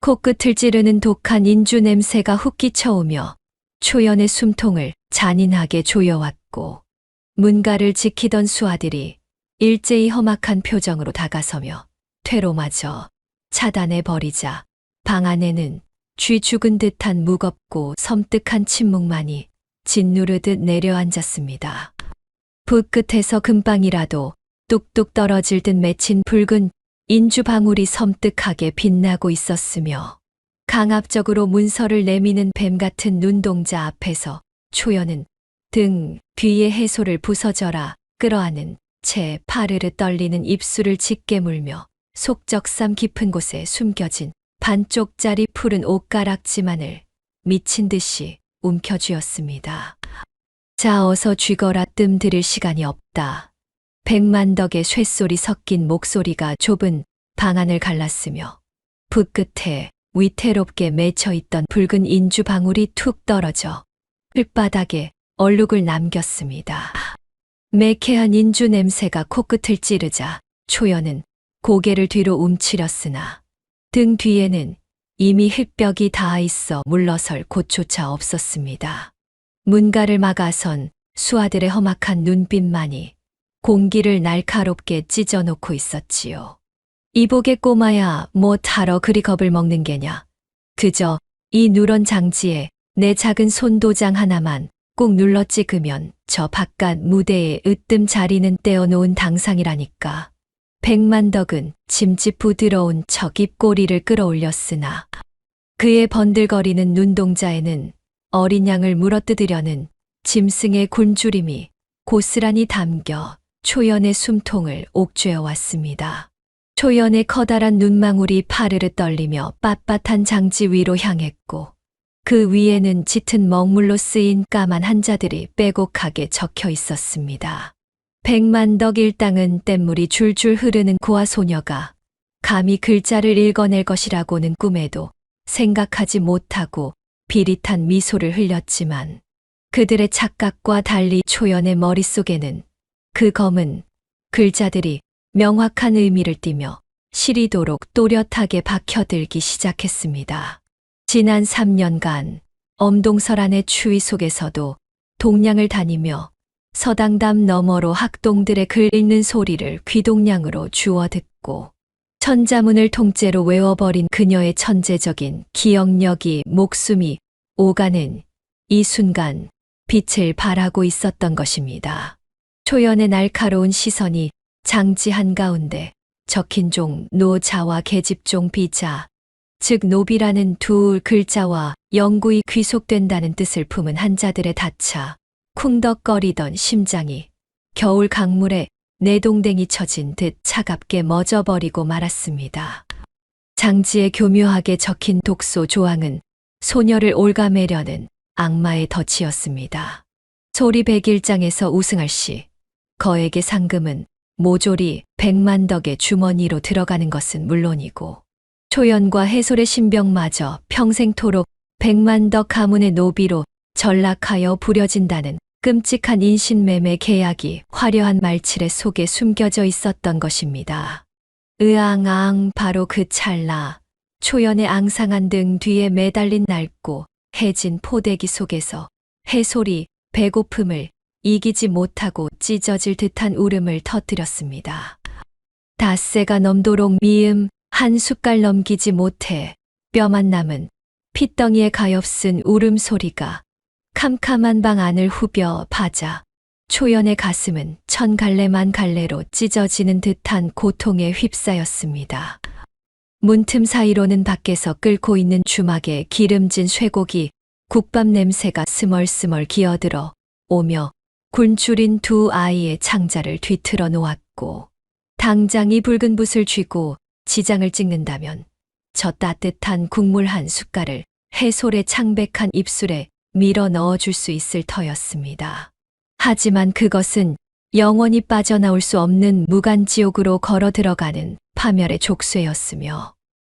코끝을 찌르는 독한 인주 냄새가 훅 끼쳐오며 초연의 숨통을 잔인하게 조여왔고 문가를 지키던 수하들이 일제히 험악한 표정으로 다가서며 퇴로마저 차단해버리자 방 안에는 쥐 죽은 듯한 무겁고 섬뜩한 침묵만이 짓누르듯 내려앉았습니다. 붓 끝에서 금방이라도 뚝뚝 떨어질 듯 맺힌 붉은 인주 방울이 섬뜩하게 빛나고 있었으며 강압적으로 문서를 내미는 뱀 같은 눈동자 앞에서 초연은 등 뒤에 해솔을 부서져라 끌어안은 채 파르르 떨리는 입술을 짙게 물며 속적삼 깊은 곳에 숨겨진 반쪽짜리 푸른 옷가락지만을 미친 듯이 움켜쥐었습니다. 자 어서 쥐거라 뜸 들일 시간이 없다. 백만덕의 쇳소리 섞인 목소리가 좁은 방 안을 갈랐으며 붓 끝에 위태롭게 맺혀있던 붉은 인주 방울이 툭 떨어져 흙바닥에 얼룩을 남겼습니다. 매캐한 인주 냄새가 코끝을 찌르자 초연은 고개를 뒤로 움츠렸으나 등 뒤에는 이미 흙벽이 닿아 있어 물러설 곳조차 없었습니다. 문가를 막아선 수하들의 험악한 눈빛만이 공기를 날카롭게 찢어놓고 있었지요. 이복의 꼬마야 못하러 그리 겁을 먹는 게냐. 그저 이 누런 장지에 내 작은 손도장 하나만 꾹 눌러 찍으면 저 바깥 무대에 으뜸 자리는 떼어놓은 당상이라니까. 백만덕은 짐짓 부드러운 척 입꼬리를 끌어올렸으나 그의 번들거리는 눈동자에는 어린 양을 물어뜯으려는 짐승의 굶주림이 고스란히 담겨 초연의 숨통을 옥죄어 왔습니다. 초연의 커다란 눈망울이 파르르 떨리며 빳빳한 장지 위로 향했고 그 위에는 짙은 먹물로 쓰인 까만 한자들이 빼곡하게 적혀 있었습니다. 백만덕 일당은 뗏물이 줄줄 흐르는 고아 소녀가 감히 글자를 읽어낼 것이라고는 꿈에도 생각하지 못하고 비릿한 미소를 흘렸지만 그들의 착각과 달리 초연의 머릿속에는 그 검은 글자들이 명확한 의미를 띠며 시리도록 또렷하게 박혀들기 시작했습니다. 지난 3년간 엄동설안의 추위 속에서도 동량을 다니며 서당담 너머로 학동들의 글 읽는 소리를 귀동량으로 주워 듣고 천자문을 통째로 외워버린 그녀의 천재적인 기억력이 목숨이 오가는 이 순간 빛을 발하고 있었던 것입니다. 초연의 날카로운 시선이 장지 한가운데 적힌 종 노자와 계집종 비자, 즉 노비라는 두 글자와 영구히 귀속된다는 뜻을 품은 한자들에 닿자 쿵덕거리던 심장이 겨울 강물에 내동댕이 쳐진 듯 차갑게 멎어버리고 말았습니다. 장지에 교묘하게 적힌 독소 조항은 소녀를 올가매려는 악마의 덫이었습니다. 소리 101장에서 우승할 시 거액의 상금은 모조리 100만덕의 주머니로 들어가는 것은 물론이고 초연과 해솔의 신병마저 평생토록 100만덕 가문의 노비로 전락하여 부려진다는 끔찍한 인신매매 계약이 화려한 말칠의 속에 숨겨져 있었던 것입니다. 으앙앙 바로 그 찰나 초연의 앙상한 등 뒤에 매달린 낡고 해진 포대기 속에서 해솔이 배고픔을 이기지 못하고 찢어질 듯한 울음을 터뜨렸습니다. 닷새가 넘도록 미음 한 숟갈 넘기지 못해 뼈만 남은 핏덩이에 가엾은 울음소리가 캄캄한 방 안을 후벼 파자 초연의 가슴은 1000갈래만 갈래로 찢어지는 듯한 고통에 휩싸였습니다. 문틈 사이로는 밖에서 끓고 있는 주막에 기름진 쇠고기, 국밥 냄새가 스멀스멀 기어들어 오며 굴줄인 두 아이의 창자를 뒤틀어 놓았고 당장이 붉은 붓을 쥐고 지장을 찍는다면 저 따뜻한 국물 한 숟갈을 해솔의 창백한 입술에 밀어 넣어줄 수 있을 터였습니다. 하지만 그것은 영원히 빠져나올 수 없는 무간지옥으로 걸어 들어가는 파멸의 족쇄였으며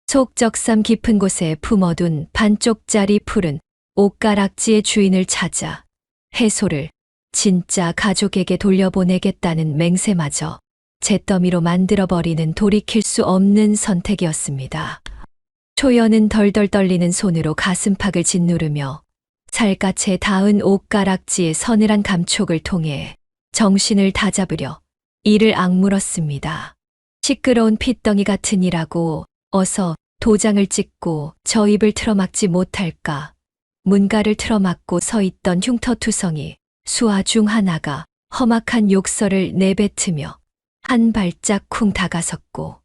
속적삼 깊은 곳에 품어둔 반쪽짜리 푸른 옷가락지의 주인을 찾아 해솔을 진짜 가족에게 돌려보내겠다는 맹세마저 잿더미로 만들어버리는 돌이킬 수 없는 선택이었습니다. 초연은 덜덜 떨리는 손으로 가슴팍을 짓누르며 살갗에 닿은 옷가락지의 서늘한 감촉을 통해 정신을 다잡으려 이를 악물었습니다. 시끄러운 핏덩이 같은 이라고 어서 도장을 찍고 저 입을 틀어막지 못할까. 문가를 틀어막고 서 있던 흉터투성이 수하 중 하나가 험악한 욕설을 내뱉으며 한 발짝 쿵 다가섰고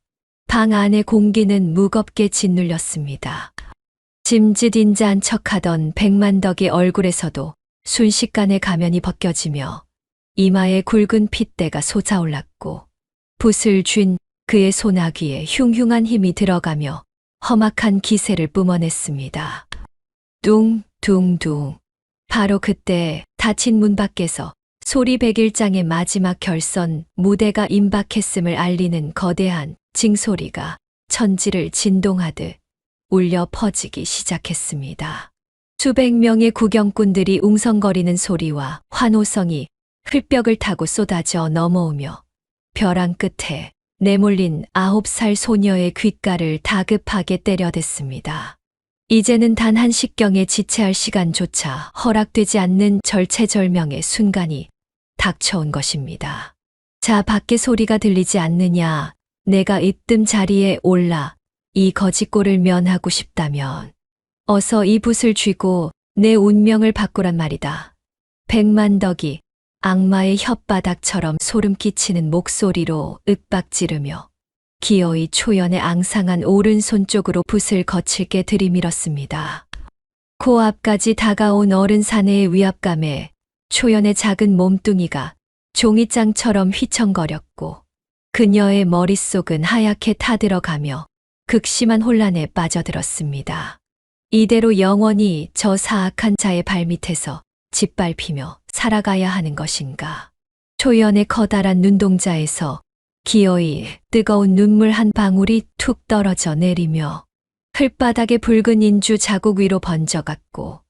방 안의 공기는 무겁게 짓눌렸습니다. 짐짓인자한 척하던 백만덕의 얼굴에서도 순식간에 가면이 벗겨지며 이마에 굵은 핏대가 솟아올랐고 붓을 쥔 그의 소나귀에 흉흉한 힘이 들어가며 험악한 기세를 뿜어냈습니다. 둥둥둥. 바로 그때 닫힌 문 밖에서 소리 101장의 마지막 결선 무대가 임박했음을 알리는 거대한 징소리가 천지를 진동하듯 울려 퍼지기 시작했습니다. 수백 명의 구경꾼들이 웅성거리는 소리와 환호성이 흘벽을 타고 쏟아져 넘어오며 벼랑 끝에 내몰린 9살 소녀의 귓가를 다급하게 때려댔습니다. 이제는 단 한 식경에 지체할 시간조차 허락되지 않는 절체절명의 순간이 닥쳐온 것입니다. 자, 밖에 소리가 들리지 않느냐. 내가 이뜸 자리에 올라 이 거짓골을 면하고 싶다면 어서 이 붓을 쥐고 내 운명을 바꾸란 말이다. 백만덕이 악마의 혓바닥처럼 소름 끼치는 목소리로 윽박지르며 기어이 초연의 앙상한 오른손 쪽으로 붓을 거칠게 들이밀었습니다. 코앞까지 다가온 어른 사내의 위압감에 초연의 작은 몸뚱이가 종이장처럼 휘청거렸고 그녀의 머릿속은 하얗게 타들어가며 극심한 혼란에 빠져들었습니다. 이대로 영원히 저 사악한 자의 발밑에서 짓밟히며 살아가야 하는 것인가. 초연의 커다란 눈동자에서 기어이 뜨거운 눈물 한 방울이 툭 떨어져 내리며 흙바닥에 붉은 인주 자국 위로 번져갔고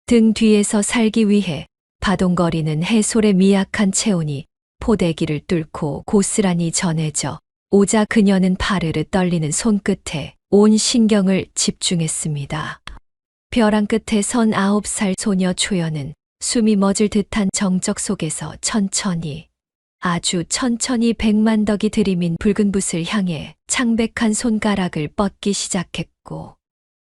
등 뒤에서 살기 위해 바동거리는 해솔의 미약한 체온이 포대기를 뚫고 고스란히 전해져 오자 그녀는 파르르 떨리는 손끝에 온 신경을 집중했습니다. 벼랑 끝에 선 9살 소녀 초연은 숨이 멎을 듯한 정적 속에서 천천히 아주 천천히 백만덕이 들이민 붉은 붓을 향해 창백한 손가락을 뻗기 시작했고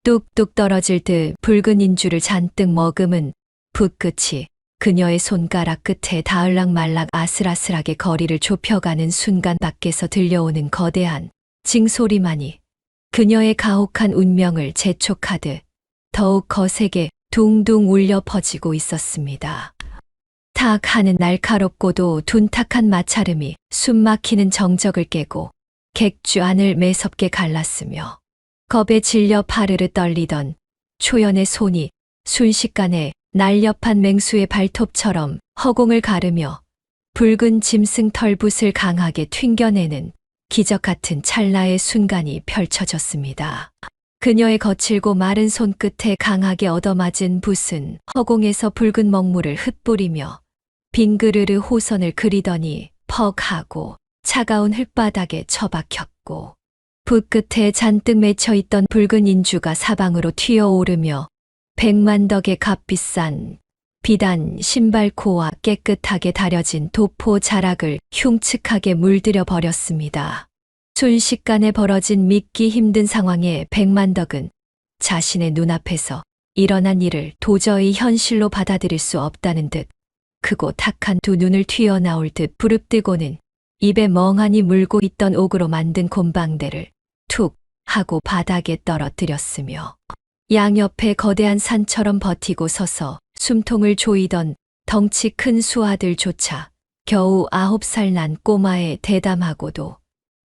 뚝뚝 떨어질 듯 붉은 인주를 잔뜩 머금은 붓끝이 그녀의 손가락 끝에 닿을락 말락 아슬아슬하게 거리를 좁혀가는 순간 밖에서 들려오는 거대한 징소리만이 그녀의 가혹한 운명을 재촉하듯 더욱 거세게 둥둥 울려 퍼지고 있었습니다. 탁 하는 날카롭고도 둔탁한 마찰음이 숨막히는 정적을 깨고 객주 안을 매섭게 갈랐으며 겁에 질려 파르르 떨리던 초연의 손이 순식간에 날렵한 맹수의 발톱처럼 허공을 가르며 붉은 짐승 털붓을 강하게 튕겨내는 기적 같은 찰나의 순간이 펼쳐졌습니다. 그녀의 거칠고 마른 손끝에 강하게 얻어맞은 붓은 허공에서 붉은 먹물을 흩뿌리며 빙그르르 호선을 그리더니 퍽 하고 차가운 흙바닥에 처박혔고 붓 끝에 잔뜩 맺혀있던 붉은 인주가 사방으로 튀어오르며 백만덕의 값비싼 비단 신발코와 깨끗하게 다려진 도포 자락을 흉측하게 물들여 버렸습니다. 순식간에 벌어진 믿기 힘든 상황에 백만덕은 자신의 눈앞에서 일어난 일을 도저히 현실로 받아들일 수 없다는 듯 크고 탁한 두 눈을 튀어나올 듯 부릅뜨고는 입에 멍하니 물고 있던 옥으로 만든 곰방대를 툭 하고 바닥에 떨어뜨렸으며 양옆에 거대한 산처럼 버티고 서서 숨통을 조이던 덩치 큰 수아들조차 겨우 9살 난 꼬마의 대담하고도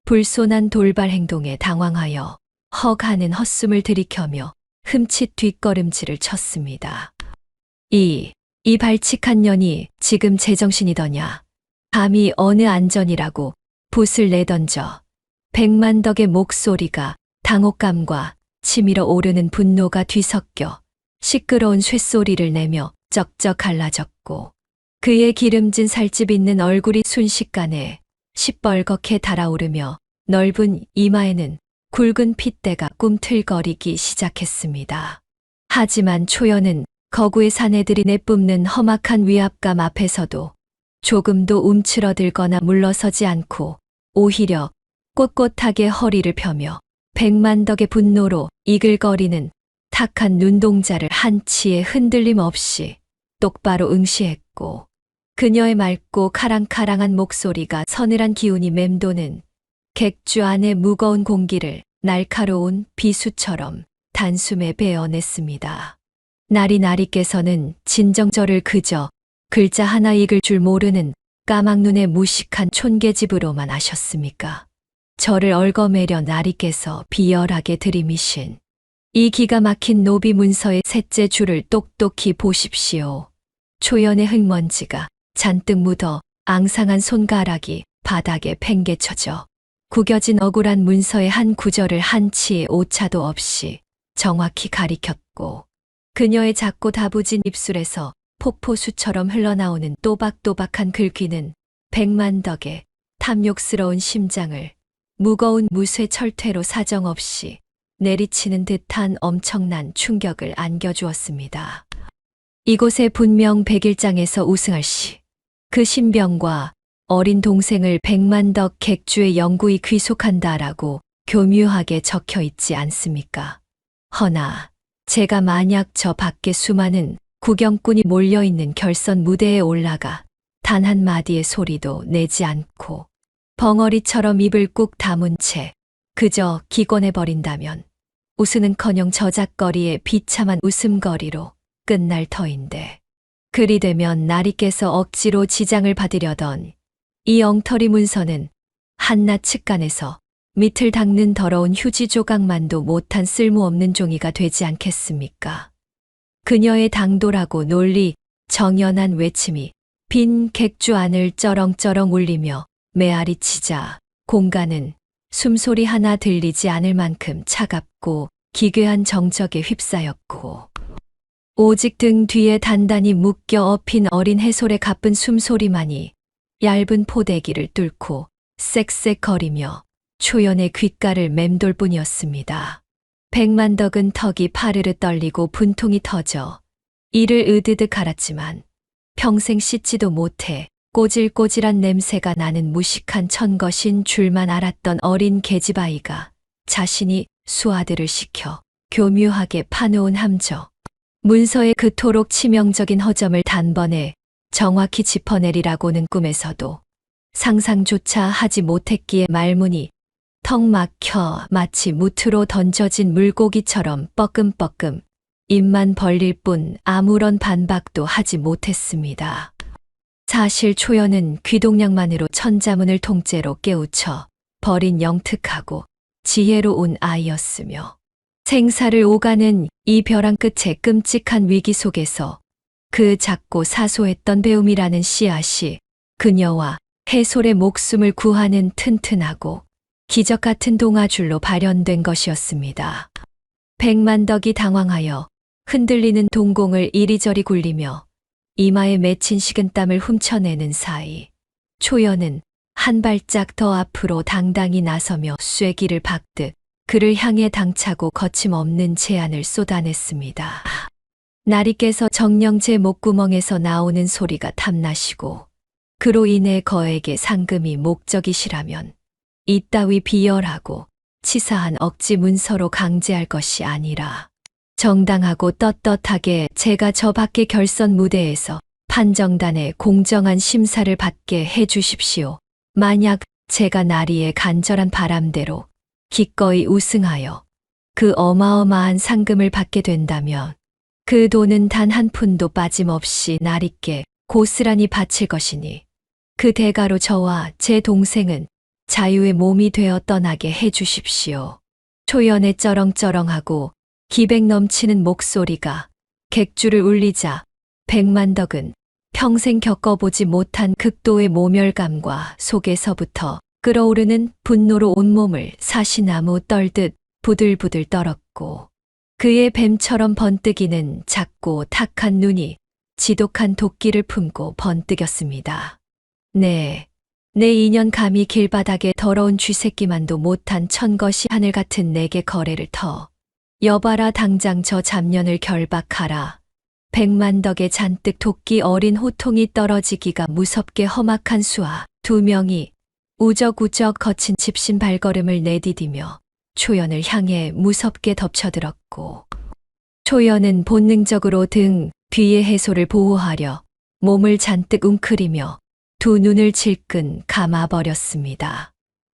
불손한 돌발 행동에 당황하여 헉 하는 헛숨을 들이켜며 흠칫 뒷걸음질을 쳤습니다. 이 발칙한 년이 지금 제정신이더냐. 감히 어느 안전이라고 붓을 내던져. 백만덕의 목소리가 당혹감과 치밀어 오르는 분노가 뒤섞여 시끄러운 쇳소리를 내며 쩍쩍 갈라졌고 그의 기름진 살집 있는 얼굴이 순식간에 시뻘겋게 달아오르며 넓은 이마에는 굵은 핏대가 꿈틀거리기 시작했습니다. 하지만 초연은 거구의 사내들이 내뿜는 험악한 위압감 앞에서도 조금도 움츠러들거나 물러서지 않고 오히려 꼿꼿하게 허리를 펴며 백만덕의 분노로 이글거리는 탁한 눈동자를 한치의 흔들림 없이 똑바로 응시했고 그녀의 맑고 카랑카랑한 목소리가 서늘한 기운이 맴도는 객주 안의 무거운 공기를 날카로운 비수처럼 단숨에 베어냈습니다. 나리나리께서는 진정저를 그저 글자 하나 읽을 줄 모르는 까막눈의 무식한 촌계집으로만 아셨습니까? 저를 얽어매려 나리께서 비열하게 들이미신 이 기가 막힌 노비 문서의 셋째 줄을 똑똑히 보십시오. 초연의 흙먼지가 잔뜩 묻어 앙상한 손가락이 바닥에 팽개쳐져 구겨진 억울한 문서의 한 구절을 한치의 오차도 없이 정확히 가리켰고 그녀의 작고 다부진 입술에서 폭포수처럼 흘러나오는 또박또박한 글귀는 백만덕의 탐욕스러운 심장을 무거운 무쇠 철퇴로 사정없이 내리치는 듯한 엄청난 충격을 안겨주었습니다. 이곳에 분명 백일장에서 우승할 시 그 신병과 어린 동생을 백만덕 객주의 영구히 귀속한다라고 교묘하게 적혀 있지 않습니까? 허나 제가 만약 저 밖에 수많은 구경꾼이 몰려있는 결선 무대에 올라가 단 한마디의 소리도 내지 않고 벙어리처럼 입을 꾹 다문 채 그저 기권해버린다면 웃으는커녕 저작거리의 비참한 웃음거리로 끝날 터인데 그리 되면 나리께서 억지로 지장을 받으려던 이 엉터리 문서는 한낱 측간에서 밑을 닦는 더러운 휴지 조각만도 못한 쓸모없는 종이가 되지 않겠습니까? 그녀의 당돌하고 논리 정연한 외침이 빈 객주 안을 쩌렁쩌렁 울리며 메아리 치자 공간은 숨소리 하나 들리지 않을 만큼 차갑고 기괴한 정적에 휩싸였고 오직 등 뒤에 단단히 묶여 엎인 어린 해솔의 가쁜 숨소리만이 얇은 포대기를 뚫고 쌕쌕거리며 초연의 귓가를 맴돌 뿐이었습니다. 백만덕은 턱이 파르르 떨리고 분통이 터져 이를 으드득 갈았지만 평생 씻지도 못해 꼬질꼬질한 냄새가 나는 무식한 천것인 줄만 알았던 어린 계집아이가 자신이 수아들을 시켜 교묘하게 파놓은 함정, 문서의 그토록 치명적인 허점을 단번에 정확히 짚어내리라고는 꿈에서도 상상조차 하지 못했기에 말문이 턱 막혀 마치 무트로 던져진 물고기처럼 뻐끔뻐끔 입만 벌릴 뿐 아무런 반박도 하지 못했습니다. 사실 초연은 귀동냥만으로 천자문을 통째로 깨우쳐 버린 영특하고 지혜로운 아이였으며 생사를 오가는 이 벼랑 끝의 끔찍한 위기 속에서 그 작고 사소했던 배움이라는 씨앗이 그녀와 해솔의 목숨을 구하는 튼튼하고 기적 같은 동아줄로 발현된 것이었습니다. 백만덕이 당황하여 흔들리는 동공을 이리저리 굴리며 이마에 맺힌 식은땀을 훔쳐내는 사이 초연은 한 발짝 더 앞으로 당당히 나서며 쐐기를 박듯 그를 향해 당차고 거침없는 제안을 쏟아냈습니다. 날이 깨서 정녕 제 목구멍에서 나오는 소리가 탐나시고 그로 인해 거액의 상금이 목적이시라면 이따위 비열하고 치사한 억지 문서로 강제할 것이 아니라 정당하고 떳떳하게 제가 저 밖의 결선 무대에서 판정단의 공정한 심사를 받게 해 주십시오. 만약 제가 나리의 간절한 바람대로 기꺼이 우승하여 그 어마어마한 상금을 받게 된다면 그 돈은 단 한 푼도 빠짐없이 나리께 고스란히 바칠 것이니 그 대가로 저와 제 동생은 자유의 몸이 되어 떠나게 해 주십시오. 초연의 쩌렁쩌렁하고 기백 넘치는 목소리가 객주를 울리자 백만덕은 평생 겪어보지 못한 극도의 모멸감과 속에서부터 끓어오르는 분노로 온몸을 사시나무 떨듯 부들부들 떨었고 그의 뱀처럼 번뜩이는 작고 탁한 눈이 지독한 도끼를 품고 번뜩였습니다. 네, 내 2년 감히 길바닥에 더러운 쥐새끼만도 못한 천것이 하늘 같은 내게 거래를 터. 여봐라 당장 저 잡년을 결박하라. 백만덕의 잔뜩 도끼 어린 호통이 떨어지기가 무섭게 험악한 수아 2명이 우적우적 거친 집신 발걸음을 내디디며 초연을 향해 무섭게 덮쳐들었고 초연은 본능적으로 등 뒤의 해솔을 보호하려 몸을 잔뜩 웅크리며 두 눈을 질끈 감아버렸습니다.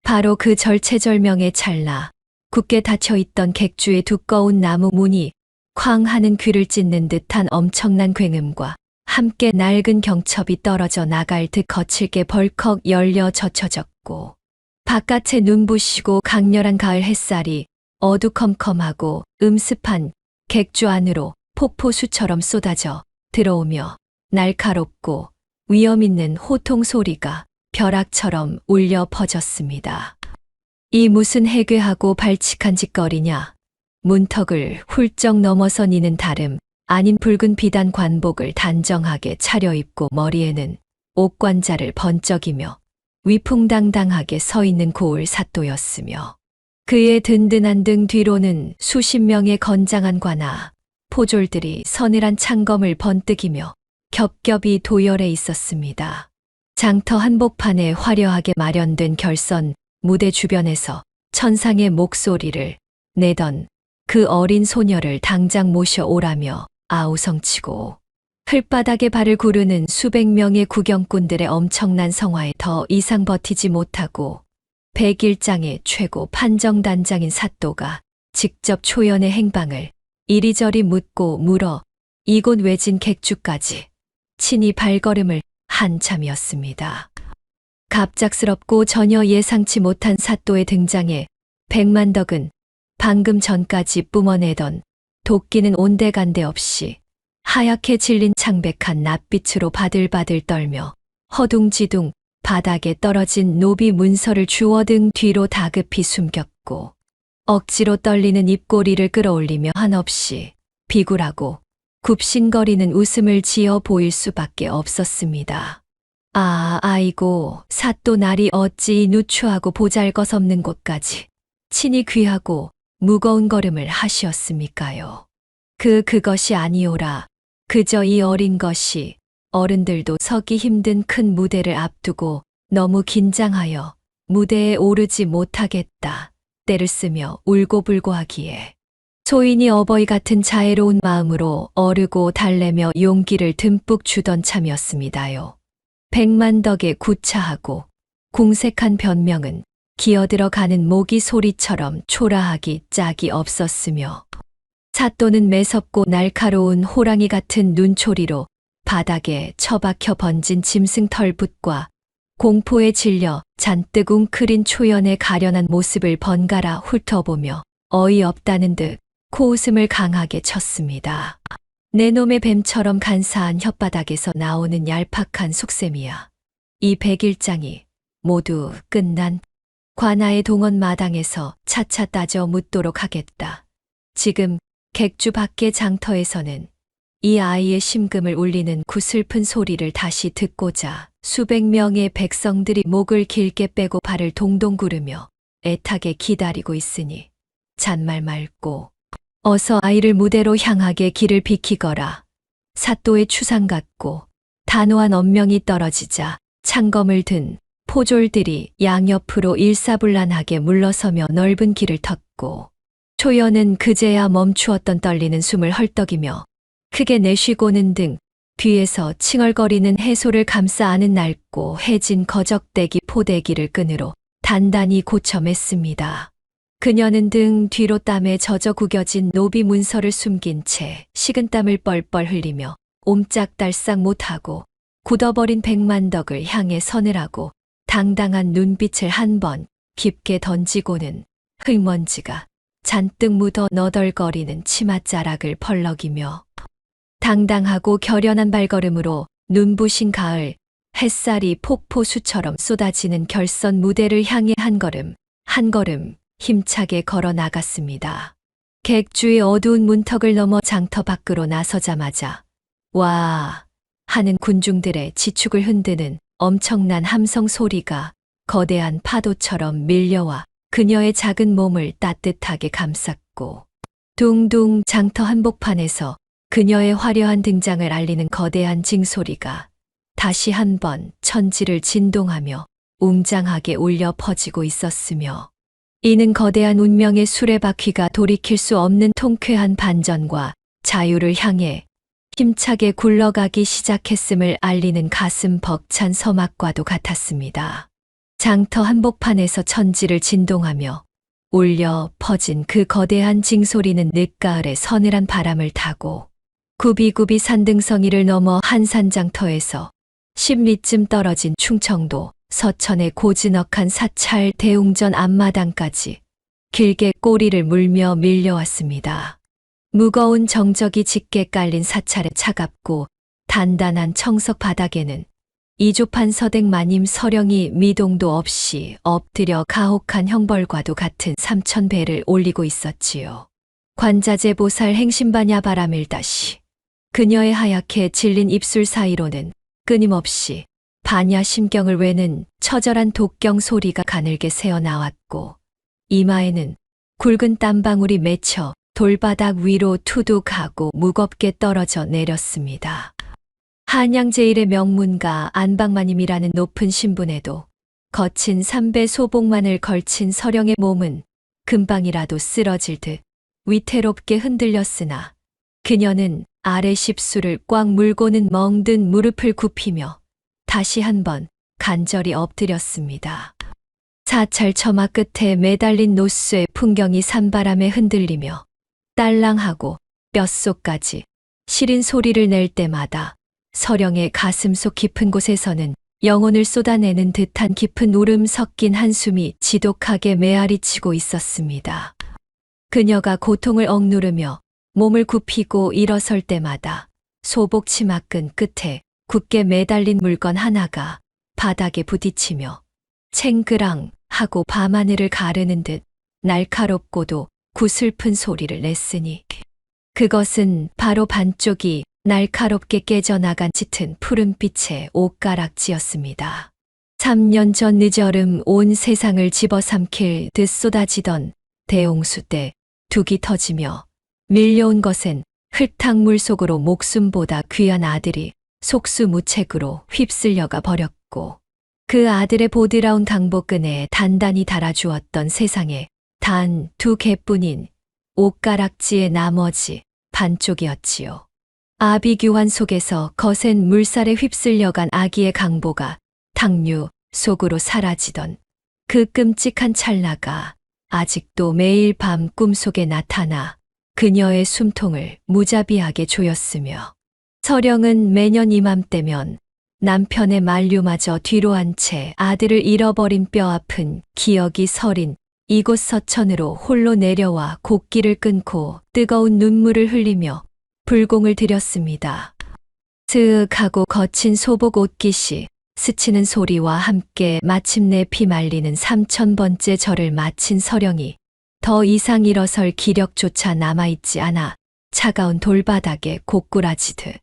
바로 그 절체절명의 찰나 굳게 닫혀있던 객주의 두꺼운 나무 문이 쾅 하는 귀를 찢는 듯한 엄청난 굉음과 함께 낡은 경첩이 떨어져 나갈 듯 거칠게 벌컥 열려 젖혀졌고 바깥에 눈부시고 강렬한 가을 햇살이 어두컴컴하고 음습한 객주 안으로 폭포수처럼 쏟아져 들어오며 날카롭고 위험 있는 호통 소리가 벼락처럼 울려 퍼졌습니다. 이 무슨 해괴하고 발칙한 짓거리냐. 문턱을 훌쩍 넘어선 이는 다름 아닌 붉은 비단 관복을 단정하게 차려입고 머리에는 옥관자를 번쩍이며 위풍당당하게 서 있는 고을 사또였으며 그의 든든한 등 뒤로는 수십 명의 건장한 관아, 포졸들이 서늘한 창검을 번뜩이며 겹겹이 도열해 있었습니다. 장터 한복판에 화려하게 마련된 결선 무대 주변에서 천상의 목소리를 내던 그 어린 소녀를 당장 모셔오라며 아우성치고 흘바닥에 발을 구르는 수백 명의 구경꾼들의 엄청난 성화에 더 이상 버티지 못하고 백일장의 최고 판정단장인 사또가 직접 초연의 행방을 이리저리 묻고 물어 이곳 외진 객주까지 친히 발걸음을 한참이었습니다. 갑작스럽고 전혀 예상치 못한 사또의 등장에 백만덕은 방금 전까지 뿜어내던 도끼는 온데간데 없이 하얗게 질린 창백한 낯빛으로 바들바들 떨며 허둥지둥 바닥에 떨어진 노비 문서를 주워등 뒤로 다급히 숨겼고 억지로 떨리는 입꼬리를 끌어올리며 한없이 비굴하고 굽신거리는 웃음을 지어 보일 수밖에 없었습니다. 아이고, 사또 날이 어찌 누추하고 보잘것없는 곳까지 친히 귀하고 무거운 걸음을 하시었습니까요? 그것이 아니오라. 그저 이 어린 것이 어른들도 서기 힘든 큰 무대를 앞두고 너무 긴장하여 무대에 오르지 못하겠다 때를 쓰며 울고불고 하기에 소인이 어버이 같은 자애로운 마음으로 어르고 달래며 용기를 듬뿍 주던 참이었습니다요. 백만덕의 구차하고 궁색한 변명은 기어들어가는 모기 소리처럼 초라하기 짝이 없었으며 사또는 매섭고 날카로운 호랑이 같은 눈초리로 바닥에 처박혀 번진 짐승 털붓과 공포에 질려 잔뜩 웅크린 초연의 가련한 모습을 번갈아 훑어보며 어이없다는 듯 코웃음을 강하게 쳤습니다. 내 놈의 뱀처럼 간사한 혓바닥에서 나오는 얄팍한 속셈이야. 이 백일장이 모두 끝난 관아의 동원 마당에서 차차 따져 묻도록 하겠다. 지금 객주 밖의 장터에서는 이 아이의 심금을 울리는 구슬픈 소리를 다시 듣고자 수백 명의 백성들이 목을 길게 빼고 발을 동동 구르며 애타게 기다리고 있으니 잔말 말고 어서 아이를 무대로 향하게 길을 비키거라. 사또의 추상 같고 단호한 언명이 떨어지자 창검을 든 포졸들이 양옆으로 일사불란하게 물러서며 넓은 길을 텄고 초연은 그제야 멈추었던 떨리는 숨을 헐떡이며 크게 내쉬고는 등 뒤에서 칭얼거리는 해소를 감싸 안은 낡고 해진 거적대기 포대기를 끈으로 단단히 고쳐맸습니다. 그녀는 등 뒤로 땀에 젖어 구겨진 노비 문서를 숨긴 채 식은땀을 뻘뻘 흘리며 옴짝달싹 못하고 굳어버린 백만덕을 향해 서늘하고 당당한 눈빛을 한 번 깊게 던지고는 흙먼지가 잔뜩 묻어 너덜거리는 치맛자락을 펄럭이며 당당하고 결연한 발걸음으로 눈부신 가을 햇살이 폭포수처럼 쏟아지는 결선 무대를 향해 한 걸음 힘차게 걸어 나갔습니다. 객주의 어두운 문턱을 넘어 장터 밖으로 나서자마자 와 하는 군중들의 지축을 흔드는 엄청난 함성 소리가 거대한 파도처럼 밀려와 그녀의 작은 몸을 따뜻하게 감쌌고 둥둥 장터 한복판에서 그녀의 화려한 등장을 알리는 거대한 징소리가 다시 한번 천지를 진동하며 웅장하게 울려 퍼지고 있었으며 이는 거대한 운명의 수레바퀴가 돌이킬 수 없는 통쾌한 반전과 자유를 향해 힘차게 굴러가기 시작했음을 알리는 가슴 벅찬 서막과도 같았습니다. 장터 한복판에서 천지를 진동하며 울려 퍼진 그 거대한 징소리는 늦가을의 서늘한 바람을 타고 굽이굽이 산등성이를 넘어 한산장터에서 10리쯤 떨어진 충청도 서천의 고즈넉한 사찰 대웅전 앞마당까지 길게 꼬리를 물며 밀려왔습니다. 무거운 정적이 짙게 깔린 사찰의 차갑고 단단한 청석 바닥에는 이조판 서댁 마님 서령이 미동도 없이 엎드려 가혹한 형벌과도 같은 3000배를 올리고 있었지요. 관자재 보살 행신바냐 바라밀다시 그녀의 하얗게 질린 입술 사이로는 끊임없이 반야 심경을 외는 처절한 독경 소리가 가늘게 새어나왔고 이마에는 굵은 땀방울이 맺혀 돌바닥 위로 투둑하고 무겁게 떨어져 내렸습니다. 한양제일의 명문가 안방마님이라는 높은 신분에도 거친 삼배 소복만을 걸친 서령의 몸은 금방이라도 쓰러질 듯 위태롭게 흔들렸으나 그녀는 아래 십수를 꽉 물고는 멍든 무릎을 굽히며 다시 한번 간절히 엎드렸습니다. 사찰 처마 끝에 매달린 노쇠 풍경이 산바람에 흔들리며 딸랑하고 뼛속까지 시린 소리를 낼 때마다 서령의 가슴속 깊은 곳에서는 영혼을 쏟아내는 듯한 깊은 울음 섞인 한숨이 지독하게 메아리치고 있었습니다. 그녀가 고통을 억누르며 몸을 굽히고 일어설 때마다 소복 치마끈 끝에 굳게 매달린 물건 하나가 바닥에 부딪히며 챙그랑 하고 밤하늘을 가르는 듯 날카롭고도 구슬픈 소리를 냈으니 그것은 바로 반쪽이 날카롭게 깨져나간 짙은 푸른빛의 옷가락지였습니다. 3년 전 늦여름 온 세상을 집어삼킬 듯 쏟아지던 대홍수 때 둑이 터지며 밀려온 것엔 흙탕물 속으로 목숨보다 귀한 아들이 속수무책으로 휩쓸려가 버렸고 그 아들의 보드라운 강복근에 단단히 달아주었던 세상에 단 2개뿐인 옷가락지의 나머지 반쪽이었지요. 아비규환 속에서 거센 물살에 휩쓸려간 아기의 강보가 탕류 속으로 사라지던 그 끔찍한 찰나가 아직도 매일 밤 꿈속에 나타나 그녀의 숨통을 무자비하게 조였으며 서령은 매년 이맘때면 남편의 만류마저 뒤로 한 채 아들을 잃어버린 뼈아픈 기억이 서린 이곳 서천으로 홀로 내려와 곡기를 끊고 뜨거운 눈물을 흘리며 불공을 들였습니다. 스윽하고 거친 소복 옷깃이 스치는 소리와 함께 마침내 피 말리는 3000번째 절을 마친 서령이 더 이상 일어설 기력조차 남아있지 않아 차가운 돌바닥에 고꾸라지듯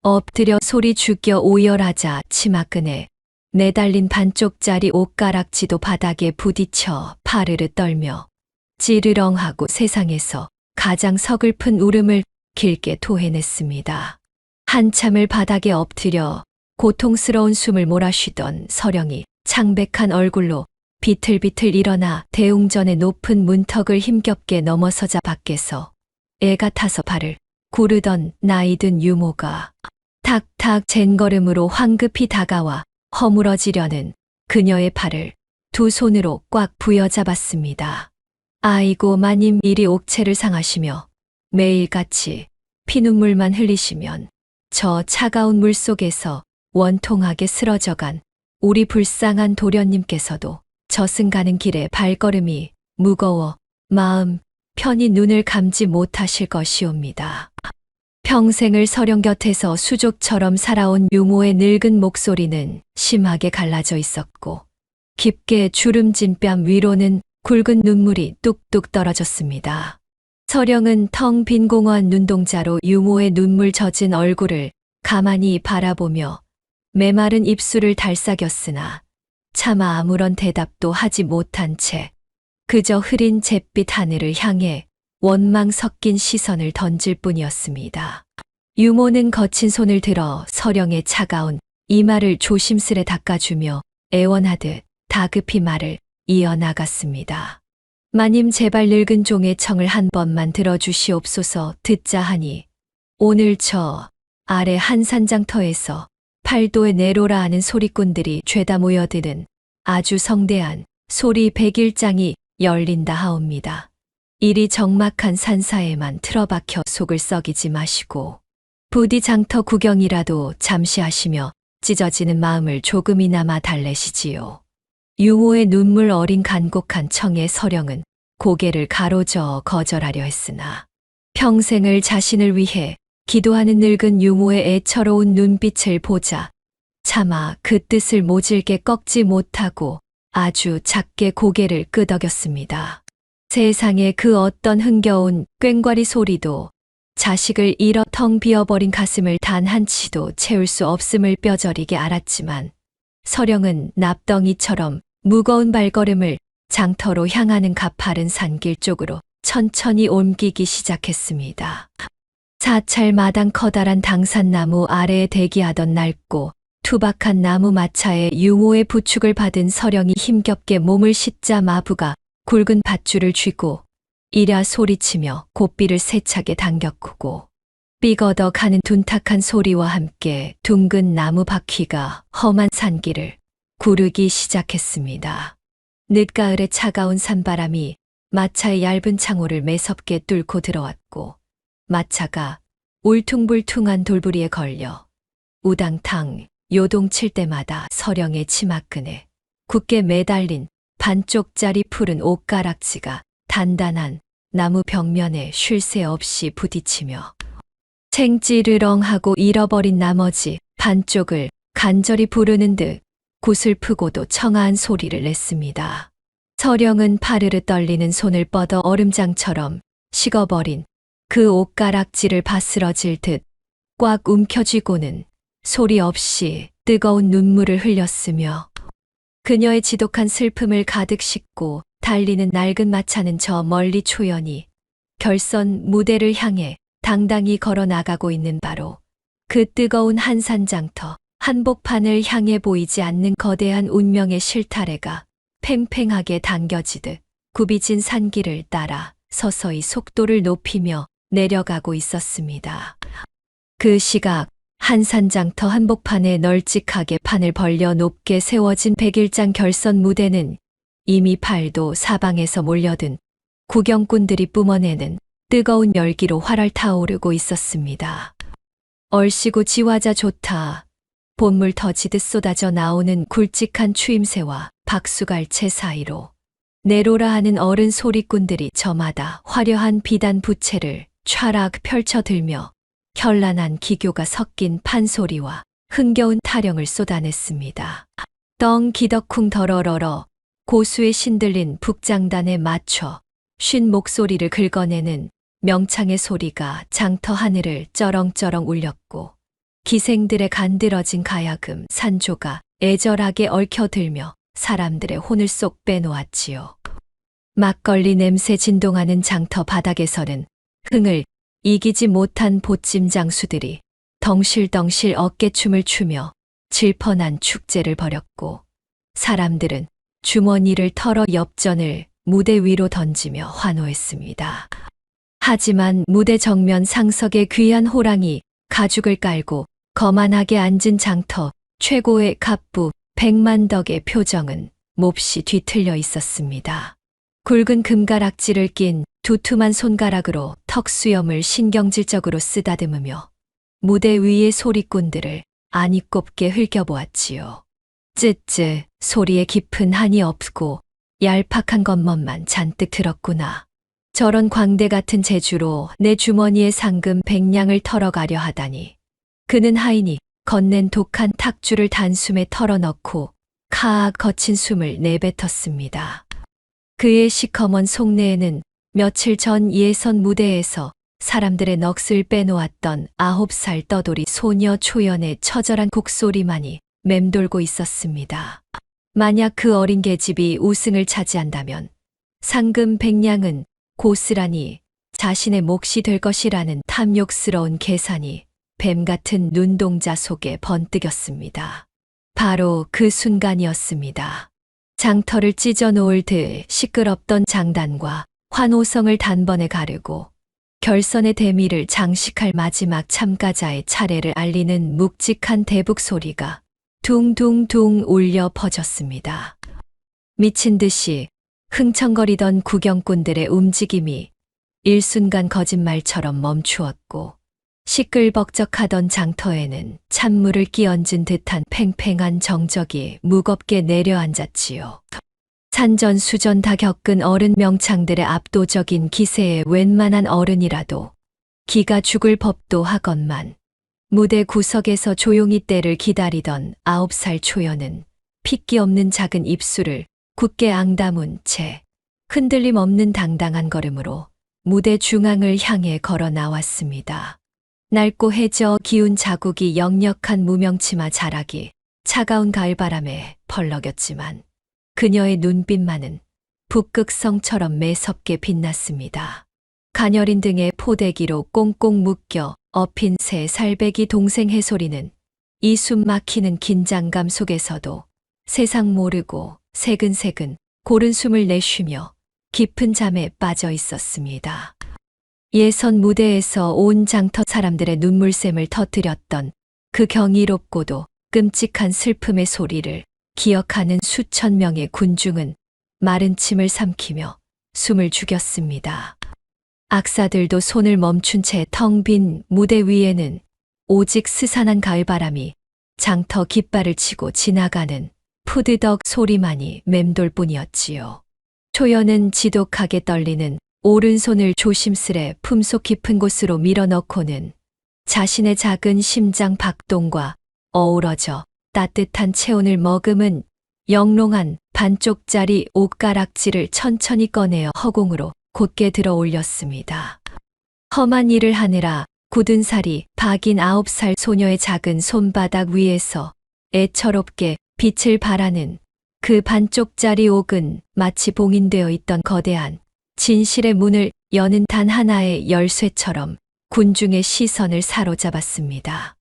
엎드려 소리 죽여 오열하자 치마끈에 내달린 반쪽짜리 옷가락지도 바닥에 부딪혀 파르르 떨며 찌르렁하고 세상에서 가장 서글픈 울음을 길게 토해냈습니다. 한참을 바닥에 엎드려 고통스러운 숨을 몰아쉬던 서령이 창백한 얼굴로 비틀비틀 일어나 대웅전의 높은 문턱을 힘겹게 넘어서자 밖에서 애가 타서 발을 구르던 나이든 유모가 탁탁 젠걸음으로 황급히 다가와 허물어지려는 그녀의 팔을 두 손으로 꽉 부여잡았습니다. 아이고 마님 이리 옥체를 상하시며 매일같이 피눈물만 흘리시면 저 차가운 물 속에서 원통하게 쓰러져간 우리 불쌍한 도련님께서도 저승 가는 길에 발걸음이 무거워 마음 편히 눈을 감지 못하실 것이옵니다. 평생을 서령 곁에서 수족처럼 살아온 유모의 늙은 목소리는 심하게 갈라져 있었고 깊게 주름진 뺨 위로는 굵은 눈물이 뚝뚝 떨어졌습니다. 서령은 텅 빈 공허한 눈동자로 유모의 눈물 젖은 얼굴을 가만히 바라보며 메마른 입술을 달싹였으나 차마 아무런 대답도 하지 못한 채 그저 흐린 잿빛 하늘을 향해 원망 섞인 시선을 던질 뿐이었습니다. 유모는 거친 손을 들어 서령의 차가운 이마를 조심스레 닦아주며 애원하듯 다급히 말을 이어나갔습니다. 마님 제발 늙은 종의 청을 한 번만 들어주시옵소서 듣자 하니 오늘 저 아래 한산장터에서 팔도에 내로라 하는 소리꾼들이 죄다 모여드는 아주 성대한 소리 백일장이 열린다 하옵니다. 이리 적막한 산사에만 틀어박혀 속을 썩이지 마시고 부디 장터 구경이라도 잠시 하시며 찢어지는 마음을 조금이나마 달래시지요. 유모의 눈물 어린 간곡한 청의 서령은 고개를 가로저어 거절하려 했으나 평생을 자신을 위해 기도하는 늙은 유모의 애처로운 눈빛을 보자 차마 그 뜻을 모질게 꺾지 못하고 아주 작게 고개를 끄덕였습니다. 세상에 그 어떤 흥겨운 꽹과리 소리도 자식을 잃어 텅 비어버린 가슴을 단 한치도 채울 수 없음을 뼈저리게 알았지만 서령은 납덩이처럼 무거운 발걸음을 장터로 향하는 가파른 산길 쪽으로 천천히 옮기기 시작했습니다. 사찰 마당 커다란 당산나무 아래에 대기하던 낡고 투박한 나무 마차에 유모의 부축을 받은 서령이 힘겹게 몸을 싣자 마부가 굵은 밧줄을 쥐고 이랴 소리치며 고삐를 세차게 당겼고 삐거덕 가는 둔탁한 소리와 함께 둥근 나무 바퀴가 험한 산길을 구르기 시작했습니다. 늦가을의 차가운 산바람이 마차의 얇은 창호를 매섭게 뚫고 들어왔고 마차가 울퉁불퉁한 돌부리에 걸려 우당탕 요동칠 때마다 서령의 치마끈에 굳게 매달린 반쪽짜리 푸른 옷가락지가 단단한 나무 벽면에 쉴 새 없이 부딪히며 챙찌르렁하고 잃어버린 나머지 반쪽을 간절히 부르는 듯 구슬프고도 청아한 소리를 냈습니다. 서령은 파르르 떨리는 손을 뻗어 얼음장처럼 식어버린 그 옷가락지를 바스러질 듯 꽉 움켜쥐고는 소리 없이 뜨거운 눈물을 흘렸으며 그녀의 지독한 슬픔을 가득 싣고 달리는 낡은 마차는 저 멀리 초연히 결선 무대를 향해 당당히 걸어 나가고 있는 바로 그 뜨거운 한산장터 한복판을 향해 보이지 않는 거대한 운명의 실타래가 팽팽하게 당겨지듯 굽이진 산길을 따라 서서히 속도를 높이며 내려가고 있었습니다. 그 시각 한산장터 한복판에 널찍하게 판을 벌려 높게 세워진 백일장 결선 무대는 이미 팔도 사방에서 몰려든 구경꾼들이 뿜어내는 뜨거운 열기로 활활 타오르고 있었습니다. 얼씨구 지화자 좋다. 봇물 터지듯 쏟아져 나오는 굵직한 추임새와 박수갈채 사이로 내로라 하는 어른 소리꾼들이 저마다 화려한 비단 부채를 촤락 펼쳐들며 현란한 기교가 섞인 판소리와 흥겨운 타령을 쏟아냈습니다. 떵 기덕쿵 더러러러 고수에 신들린 북장단에 맞춰 쉰 목소리를 긁어내는 명창의 소리가 장터 하늘을 쩌렁쩌렁 울렸고 기생들의 간드러진 가야금 산조가 애절하게 얽혀들며 사람들의 혼을 쏙 빼놓았지요. 막걸리 냄새 진동하는 장터 바닥에서는 흥을 이기지 못한 보찜 장수들이 덩실덩실 어깨춤을 추며 질펀한 축제를 벌였고 사람들은 주머니를 털어 엽전을 무대 위로 던지며 환호했습니다. 하지만 무대 정면 상석에 귀한 호랑이 가죽을 깔고 거만하게 앉은 장터 최고의 갑부 백만덕의 표정은 몹시 뒤틀려 있었습니다. 굵은 금가락지를 낀 두툼한 손가락으로 턱수염을 신경질적으로 쓰다듬으며 무대 위의 소리꾼들을 아니 꼽게 흘겨보았지요. 쯔쯔 소리에 깊은 한이 없고 얄팍한 것만만 잔뜩 들었구나. 저런 광대 같은 재주로 내 주머니의 상금 100냥을 털어가려 하다니. 그는 하인이 건넨 독한 탁주를 단숨에 털어넣고 카악 거친 숨을 내뱉었습니다. 그의 시커먼 속내에는 며칠 전 예선 무대에서 사람들의 넋을 빼놓았던 9살 떠돌이 소녀 초연의 처절한 곡소리만이 맴돌고 있었습니다. 만약 그 어린 계집이 우승을 차지한다면 상금 100냥은 고스란히 자신의 몫이 될 것이라는 탐욕스러운 계산이 뱀 같은 눈동자 속에 번뜩였습니다. 바로 그 순간이었습니다. 장터를 찢어 놓을 듯 시끄럽던 장단과 환호성을 단번에 가르고 결선의 대미를 장식할 마지막 참가자의 차례를 알리는 묵직한 대북 소리가 둥둥둥 울려 퍼졌습니다. 미친 듯이 흥청거리던 구경꾼들의 움직임이 일순간 거짓말처럼 멈추었고 시끌벅적하던 장터에는 찬물을 끼얹은 듯한 팽팽한 정적이 무겁게 내려앉았지요. 산전수전 다 겪은 어른 명창들의 압도적인 기세에 웬만한 어른이라도 기가 죽을 법도 하건만 무대 구석에서 조용히 때를 기다리던 9살 초연은 핏기 없는 작은 입술을 굳게 앙다문 채 흔들림 없는 당당한 걸음으로 무대 중앙을 향해 걸어 나왔습니다. 낡고 해져 기운 자국이 역력한 무명치마 자락이 차가운 가을바람에 펄럭였지만 그녀의 눈빛만은 북극성처럼 매섭게 빛났습니다. 가녀린 등의 포대기로 꽁꽁 묶여 엎인 새 살배기 동생 해소리는 이 숨 막히는 긴장감 속에서도 세상 모르고 새근새근 고른 숨을 내쉬며 깊은 잠에 빠져 있었습니다. 예선 무대에서 온 장터 사람들의 눈물샘을 터뜨렸던 그 경이롭고도 끔찍한 슬픔의 소리를 기억하는 수천 명의 군중은 마른 침을 삼키며 숨을 죽였습니다. 악사들도 손을 멈춘 채 텅 빈 무대 위에는 오직 스산한 가을바람이 장터 깃발을 치고 지나가는 푸드덕 소리만이 맴돌뿐이었지요. 초연은 지독하게 떨리는 오른손을 조심스레 품속 깊은 곳으로 밀어넣고는 자신의 작은 심장 박동과 어우러져 따뜻한 체온을 머금은 영롱한 반쪽짜리 옷가락지를 천천히 꺼내어 허공으로 곧게 들어 올렸습니다. 험한 일을 하느라 굳은 살이 박인 9살 소녀의 작은 손바닥 위에서 애처롭게 빛을 발하는 그 반쪽짜리 옥은 마치 봉인되어 있던 거대한 진실의 문을 여는 단 하나의 열쇠처럼 군중의 시선을 사로잡았습니다.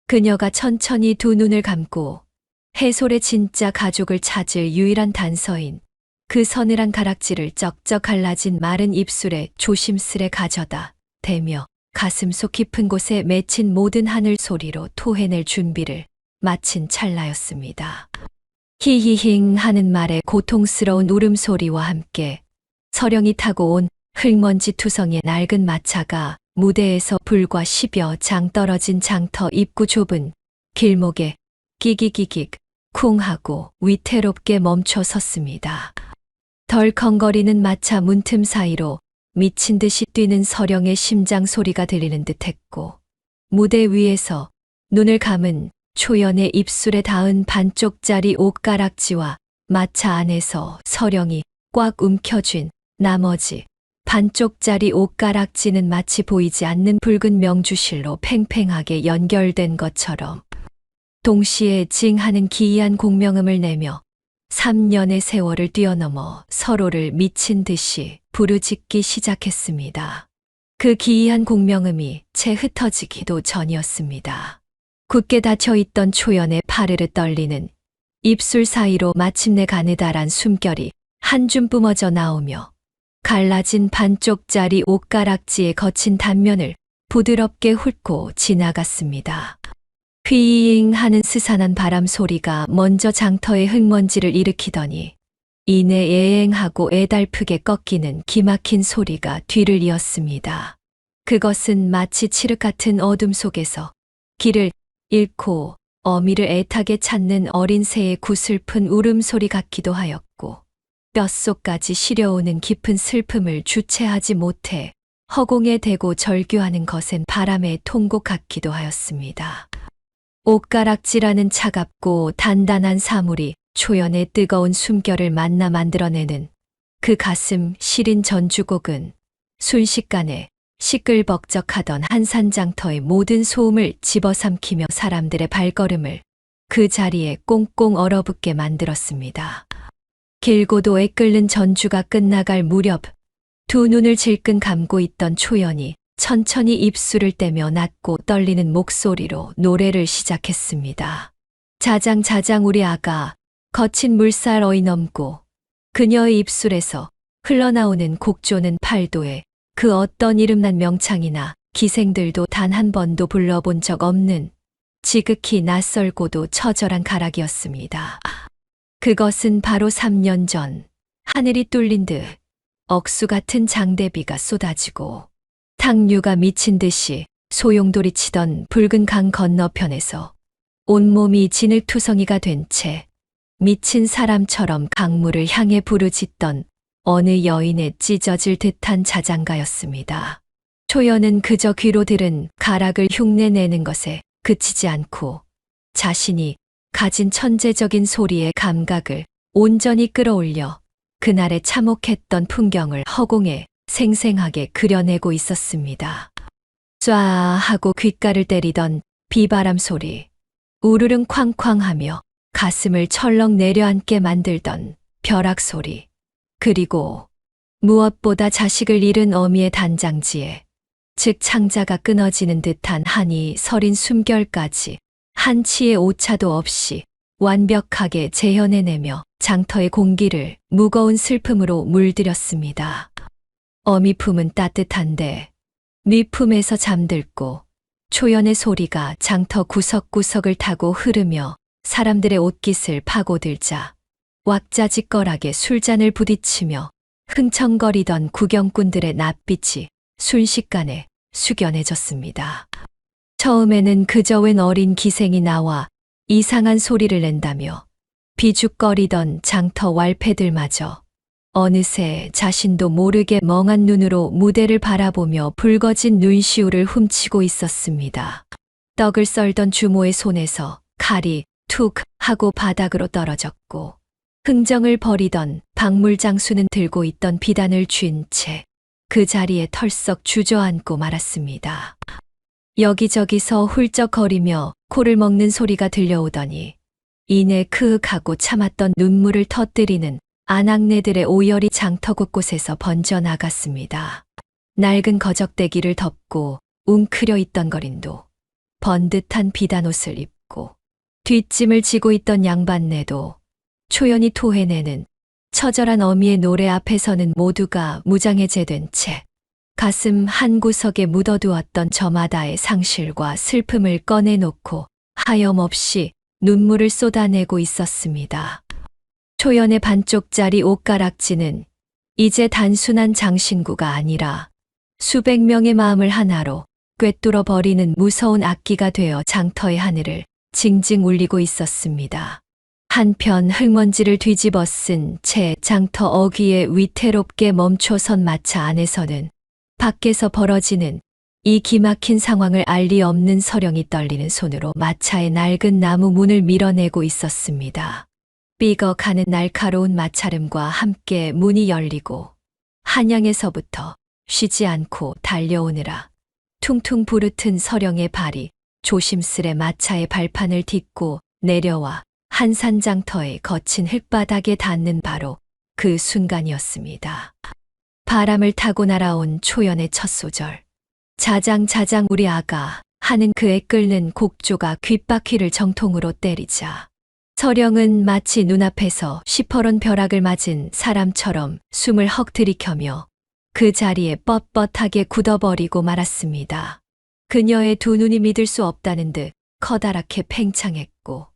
그녀가 천천히 두 눈을 감고 해솔의 진짜 가족을 찾을 유일한 단서인 그 서늘한 가락지를 쩍쩍 갈라진 마른 입술에 조심스레 가져다 대며 가슴속 깊은 곳에 맺힌 모든 하늘 소리로 토해낼 준비를 마친 찰나였습니다. 히히힝 하는 말에 고통스러운 울음소리와 함께 서령이 타고 온 흙먼지 투성이의 낡은 마차가 무대에서 불과 10여 장 떨어진 장터 입구 좁은 길목에 끼기기익 쿵 하고 위태롭게 멈춰 섰습니다. 덜컹거리는 마차 문틈 사이로 미친 듯이 뛰는 서령의 심장 소리가 들리는 듯했고 무대 위에서 눈을 감은 초연의 입술에 닿은 반쪽짜리 옷가락지와 마차 안에서 서령이 꽉 움켜쥔 나머지 반쪽짜리 옷가락지는 마치 보이지 않는 붉은 명주실로 팽팽하게 연결된 것처럼 동시에 징하는 기이한 공명음을 내며 3년의 세월을 뛰어넘어 서로를 미친 듯이 부르짖기 시작했습니다. 그 기이한 공명음이 채 흩어지기도 전이었습니다. 굳게 닫혀있던 초연의 파르르 떨리는 입술 사이로 마침내 가느다란 숨결이 한 줌 뿜어져 나오며 갈라진 반쪽짜리 옷가락지의 거친 단면을 부드럽게 훑고 지나갔습니다. 휘잉 하는 스산한 바람 소리가 먼저 장터의 흙먼지를 일으키더니 이내 애행하고 애달프게 꺾이는 기막힌 소리가 뒤를 이었습니다. 그것은 마치 칠흑 같은 어둠 속에서 길을 잃고 어미를 애타게 찾는 어린 새의 구슬픈 울음소리 같기도 하였고 뼛속까지 시려오는 깊은 슬픔을 주체하지 못해 허공에 대고 절규하는 거센 바람의 통곡 같기도 하였습니다. 옷가락지라는 차갑고 단단한 사물이 초연의 뜨거운 숨결을 만나 만들어내는 그 가슴 시린 전주곡은 순식간에 시끌벅적하던 한산장터의 모든 소음을 집어삼키며 사람들의 발걸음을 그 자리에 꽁꽁 얼어붙게 만들었습니다. 길고도 애끓는 전주가 끝나갈 무렵 두 눈을 질끈 감고 있던 초연이 천천히 입술을 떼며 낮고 떨리는 목소리로 노래를 시작했습니다. 자장 자장 우리 아가 거친 물살 어이넘고 그녀의 입술에서 흘러나오는 곡조는 팔도에 그 어떤 이름난 명창이나 기생들도 단 한 번도 불러본 적 없는 지극히 낯설고도 처절한 가락이었습니다. 그것은 바로 3년 전 하늘이 뚫린 듯 억수 같은 장대비가 쏟아지고 탕류가 미친 듯이 소용돌이 치던 붉은 강 건너편에서 온몸이 진흙투성이가 된 채 미친 사람처럼 강물을 향해 부르짖던 어느 여인의 찢어질 듯한 자장가였습니다. 초연은 그저 귀로 들은 가락을 흉내내는 것에 그치지 않고 자신이 가진 천재적인 소리의 감각을 온전히 끌어올려 그날의 참혹했던 풍경을 허공에 생생하게 그려내고 있었습니다. 쏴 하고 귓가를 때리던 비바람 소리, 우르릉 쾅쾅하며 가슴을 철렁 내려앉게 만들던 벼락 소리, 그리고 무엇보다 자식을 잃은 어미의 단장지에 즉 창자가 끊어지는 듯한 한이 서린 숨결까지 한치의 오차도 없이 완벽하게 재현해내며 장터의 공기를 무거운 슬픔으로 물들였습니다. 어미 품은 따뜻한데 네 품에서 잠들고 초연의 소리가 장터 구석구석을 타고 흐르며 사람들의 옷깃을 파고들자 왁자지껄하게 술잔을 부딪히며 흥청거리던 구경꾼들의 낯빛이 순식간에 숙연해졌습니다. 처음에는 그저 웬 어린 기생이 나와 이상한 소리를 낸다며 비죽거리던 장터 왈패들마저 어느새 자신도 모르게 멍한 눈으로 무대를 바라보며 붉어진 눈시울을 훔치고 있었습니다. 떡을 썰던 주모의 손에서 칼이 툭 하고 바닥으로 떨어졌고 흥정을 벌이던 박물장수는 들고 있던 비단을 쥔 채 그 자리에 털썩 주저앉고 말았습니다. 여기저기서 훌쩍거리며 코를 먹는 소리가 들려오더니 이내 크윽하고 참았던 눈물을 터뜨리는 아낙네들의 오열이 장터 곳곳에서 번져나갔습니다. 낡은 거적대기를 덮고 웅크려 있던 거린도 번듯한 비단옷을 입고 뒷짐을 지고 있던 양반네도 초연히 토해내는 처절한 어미의 노래 앞에서는 모두가 무장해제된 채 가슴 한 구석에 묻어두었던 저마다의 상실과 슬픔을 꺼내놓고 하염없이 눈물을 쏟아내고 있었습니다. 초연의 반쪽짜리 옷가락지는 이제 단순한 장신구가 아니라 수백 명의 마음을 하나로 꿰뚫어 버리는 무서운 악기가 되어 장터의 하늘을 징징 울리고 있었습니다. 한편 흙먼지를 뒤집어 쓴 채 장터 어귀에 위태롭게 멈춰선 마차 안에서는 밖에서 벌어지는 이 기막힌 상황을 알 리 없는 서령이 떨리는 손으로 마차의 낡은 나무 문을 밀어내고 있었습니다. 삐걱하는 날카로운 마찰음과 함께 문이 열리고 한양에서부터 쉬지 않고 달려오느라 퉁퉁 부르튼 서령의 발이 조심스레 마차의 발판을 딛고 내려와 한산장터의 거친 흙바닥에 닿는 바로 그 순간이었습니다. 바람을 타고 날아온 초연의 첫 소절. 자장자장 우리 아가 하는 그의 끓는 곡조가 귓바퀴를 정통으로 때리자 서령은 마치 눈앞에서 시퍼런 벼락을 맞은 사람처럼 숨을 헉 들이켜며 그 자리에 뻣뻣하게 굳어버리고 말았습니다. 그녀의 두 눈이 믿을 수 없다는 듯 커다랗게 팽창했고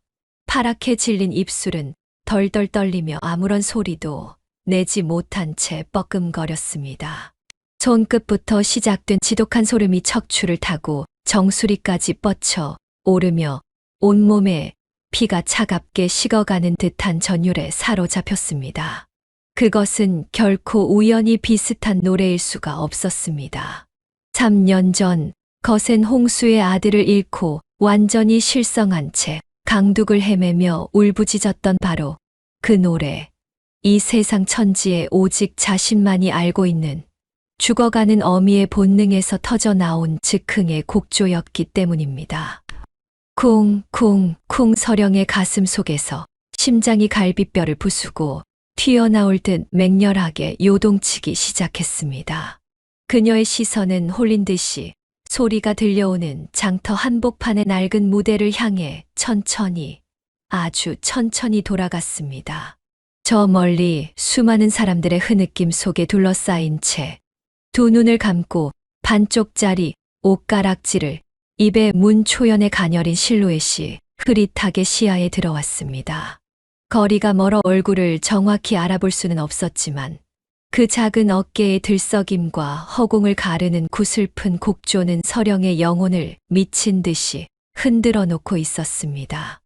파랗게 질린 입술은 덜덜 떨리며 아무런 소리도 내지 못한 채 뻐끔거렸습니다. 손끝부터 시작된 지독한 소름이 척추를 타고 정수리까지 뻗쳐 오르며 온몸에 피가 차갑게 식어가는 듯한 전율에 사로잡혔습니다. 그것은 결코 우연히 비슷한 노래일 수가 없었습니다. 3년 전 거센 홍수의 아들을 잃고 완전히 실성한 채 강둑을 헤매며 울부짖었던 바로 그 노래. 이 세상 천지에 오직 자신만이 알고 있는 죽어가는 어미의 본능에서 터져 나온 즉흥의 곡조였기 때문입니다. 쿵쿵쿵 서령의 가슴 속에서 심장이 갈비뼈를 부수고 튀어나올 듯 맹렬하게 요동치기 시작했습니다. 그녀의 시선은 홀린 듯이 소리가 들려오는 장터 한복판의 낡은 무대를 향해 천천히, 아주 천천히 돌아갔습니다. 저 멀리 수많은 사람들의 흐느낌 속에 둘러싸인 채 두 눈을 감고 반쪽짜리 옷가락지를 입에 문 초연의 가녀린 실루엣이 흐릿하게 시야에 들어왔습니다. 거리가 멀어 얼굴을 정확히 알아볼 수는 없었지만 그 작은 어깨의 들썩임과 허공을 가르는 구슬픈 곡조는 서령의 영혼을 미친 듯이 흔들어 놓고 있었습니다.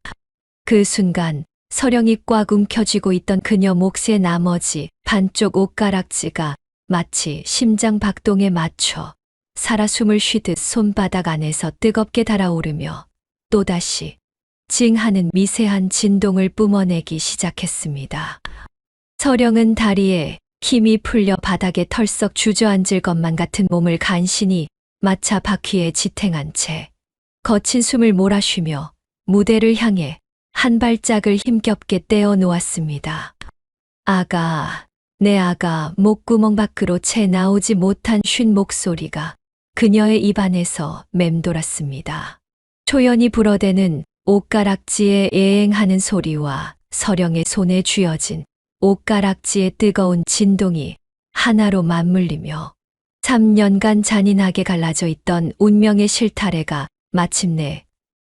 그 순간 서령이 꽉 움켜쥐고 있던 그녀 몫의 나머지 반쪽 옷가락지가 마치 심장 박동에 맞춰 살아 숨을 쉬듯 손바닥 안에서 뜨겁게 달아오르며 또다시 징하는 미세한 진동을 뿜어내기 시작했습니다. 서령은 다리에 힘이 풀려 바닥에 털썩 주저앉을 것만 같은 몸을 간신히 마차 바퀴에 지탱한 채 거친 숨을 몰아쉬며 무대를 향해 한 발짝을 힘겹게 떼어 놓았습니다. 아가, 내 아가 목구멍 밖으로 채 나오지 못한 쉰 목소리가 그녀의 입안에서 맴돌았습니다. 초연히 불어대는 옷가락지에 애행하는 소리와 서령의 손에 쥐어진 옷가락지의 뜨거운 진동이 하나로 맞물리며 3년간 잔인하게 갈라져 있던 운명의 실타래가 마침내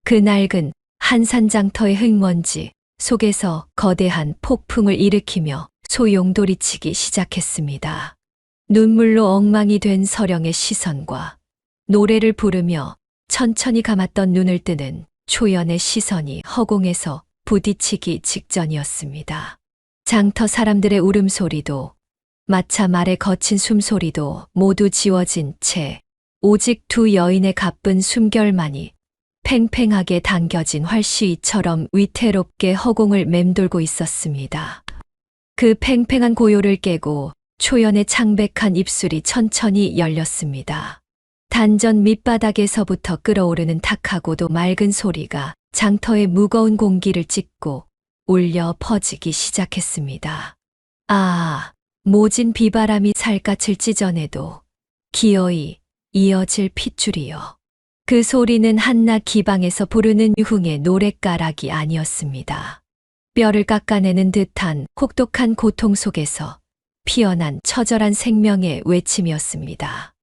그 낡은 한산장터의 흙먼지 속에서 거대한 폭풍을 일으키며 소용돌이치기 시작했습니다. 눈물로 엉망이 된 서령의 시선과 노래를 부르며 천천히 감았던 눈을 뜨는 초연의 시선이 허공에서 부딪히기 직전이었습니다. 장터 사람들의 울음소리도 마차 말의 거친 숨소리도 모두 지워진 채 오직 두 여인의 가쁜 숨결만이 팽팽하게 당겨진 활시위처럼 위태롭게 허공을 맴돌고 있었습니다. 그 팽팽한 고요를 깨고 초연의 창백한 입술이 천천히 열렸습니다. 단전 밑바닥에서부터 끓어오르는 탁하고도 맑은 소리가 장터의 무거운 공기를 찢고 울려 퍼지기 시작했습니다. 아, 모진 비바람이 살갗을 찢어내도 기어이 이어질 핏줄이여. 그 소리는 한낮 기방에서 부르는 유흥의 노랫가락이 아니었습니다. 뼈를 깎아내는 듯한 혹독한 고통 속에서 피어난 처절한 생명의 외침이었습니다.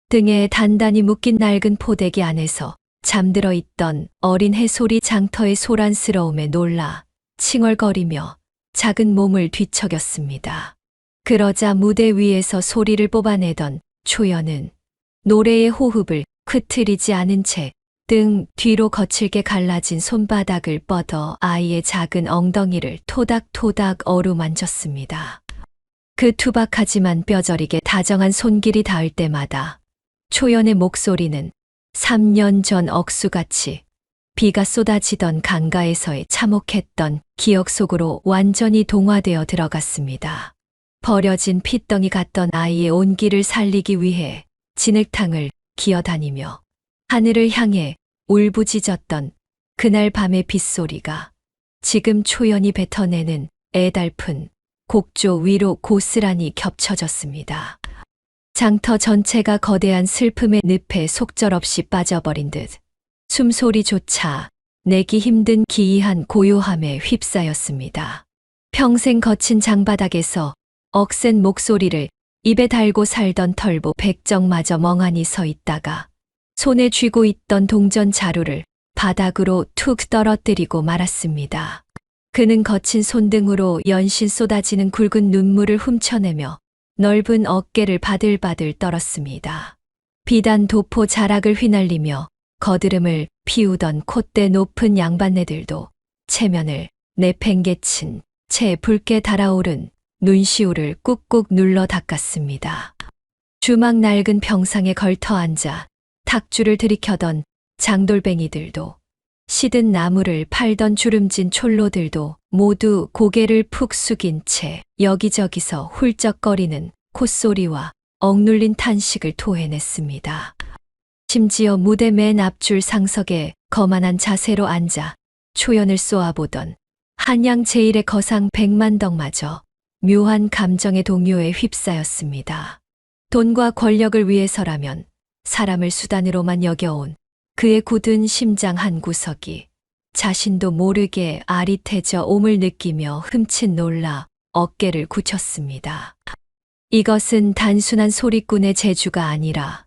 등에 단단히 묶인 낡은 포대기 안에서 잠들어 있던 어린 해솔이 장터의 소란스러움에 놀라 칭얼거리며 작은 몸을 뒤척였습니다. 그러자 무대 위에서 소리를 뽑아내던 초연은 노래의 호흡을 흐트리지 않은 채 등 뒤로 거칠게 갈라진 손바닥을 뻗어 아이의 작은 엉덩이를 토닥토닥 어루만졌습니다. 그 투박하지만 뼈저리게 다정한 손길이 닿을 때마다 초연의 목소리는 3년 전 억수같이 비가 쏟아지던 강가에서의 참혹했던 기억 속으로 완전히 동화되어 들어갔습니다. 버려진 핏덩이 같던 아이의 온기를 살리기 위해 진흙탕을 기어다니며 하늘을 향해 울부짖었던 그날 밤의 빗소리가 지금 초연이 뱉어내는 애달픈 곡조 위로 고스란히 겹쳐졌습니다. 장터 전체가 거대한 슬픔의 늪에 속절없이 빠져버린 듯 숨소리조차 내기 힘든 기이한 고요함에 휩싸였습니다. 평생 거친 장바닥에서 억센 목소리를 입에 달고 살던 털보 백정마저 멍하니 서 있다가 손에 쥐고 있던 동전 자루를 바닥으로 툭 떨어뜨리고 말았습니다. 그는 거친 손등으로 연신 쏟아지는 굵은 눈물을 훔쳐내며 넓은 어깨를 바들바들 떨었습니다. 비단 도포 자락을 휘날리며 거드름을 피우던 콧대 높은 양반네들도 체면을 내팽개친 채 붉게 달아오른 눈시울을 꾹꾹 눌러 닦았습니다. 주막 낡은 병상에 걸터 앉아 탁주를 들이켜던 장돌뱅이들도 시든 나무를 팔던 주름진 촐로들도 모두 고개를 푹 숙인 채 여기저기서 훌쩍거리는 콧소리와 억눌린 탄식을 토해냈습니다. 심지어 무대 맨 앞줄 상석에 거만한 자세로 앉아 초연을 쏘아보던 한양 제1의 거상 백만덕마저 묘한 감정의 동요에 휩싸였습니다. 돈과 권력을 위해서라면 사람을 수단으로만 여겨온 그의 굳은 심장 한 구석이 자신도 모르게 아릿해져 옴을 느끼며 흠칫 놀라 어깨를 굳혔습니다. 이것은 단순한 소리꾼의 재주가 아니라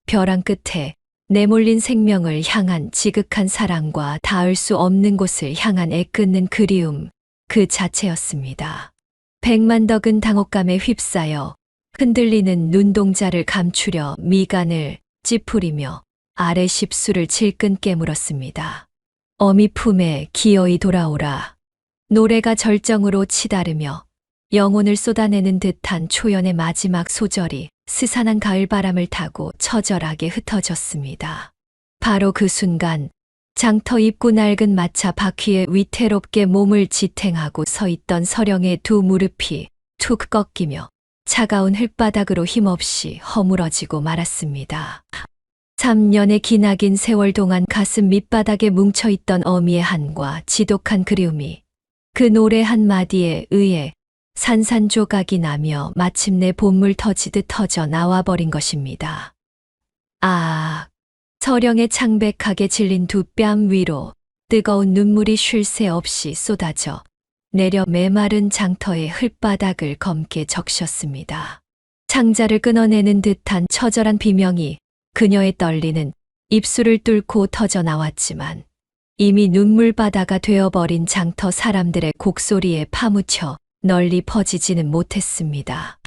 벼랑 끝에 내몰린 생명을 향한 지극한 사랑과 닿을 수 없는 곳을 향한 애끓는 그리움 그 자체였습니다. 백만덕은 당혹감에 휩싸여 흔들리는 눈동자를 감추려 미간을 찌푸리며 아래 십수를 질끈 깨물었습니다. 어미 품에 기어이 돌아오라. 노래가 절정으로 치다르며 영혼을 쏟아내는 듯한 초연의 마지막 소절이 스산한 가을바람을 타고 처절하게 흩어졌습니다. 바로 그 순간 장터 입구 낡은 마차 바퀴에 위태롭게 몸을 지탱하고 서 있던 서령의 두 무릎이 툭 꺾이며 차가운 흙바닥으로 힘없이 허물어지고 말았습니다. 3년의 기나긴 세월 동안 가슴 밑바닥에 뭉쳐있던 어미의 한과 지독한 그리움이 그 노래 한마디에 의해 산산조각이 나며 마침내 봇물 터지듯 터져 나와버린 것입니다. 아, 서령의 창백하게 질린 두 뺨 위로 뜨거운 눈물이 쉴 새 없이 쏟아져 내려 메마른 장터의 흙바닥을 검게 적셨습니다. 창자를 끊어내는 듯한 처절한 비명이 그녀의 떨리는 입술을 뚫고 터져 나왔지만 이미 눈물바다가 되어버린 장터 사람들의 곡소리에 파묻혀 널리 퍼지지는 못했습니다.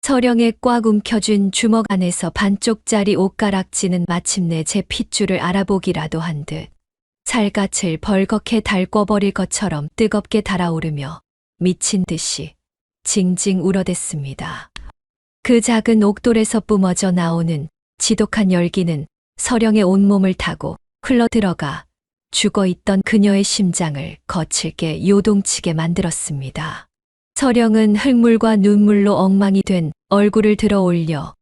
서령에 꽉 움켜쥔 주먹 안에서 반쪽짜리 옷가락지는 마침내 제 핏줄을 알아보기라도 한 듯 살갗을 벌겋게 달궈버릴 것처럼 뜨겁게 달아오르며 미친 듯이 징징 울어댔습니다. 그 작은 옥돌에서 뿜어져 나오는 지독한 열기는 서령의 온몸을 타고 흘러들어가 죽어있던 그녀의 심장을 거칠게 요동치게 만들었습니다. 서령은 흙물과 눈물로 엉망이 된 얼굴을 들어 올려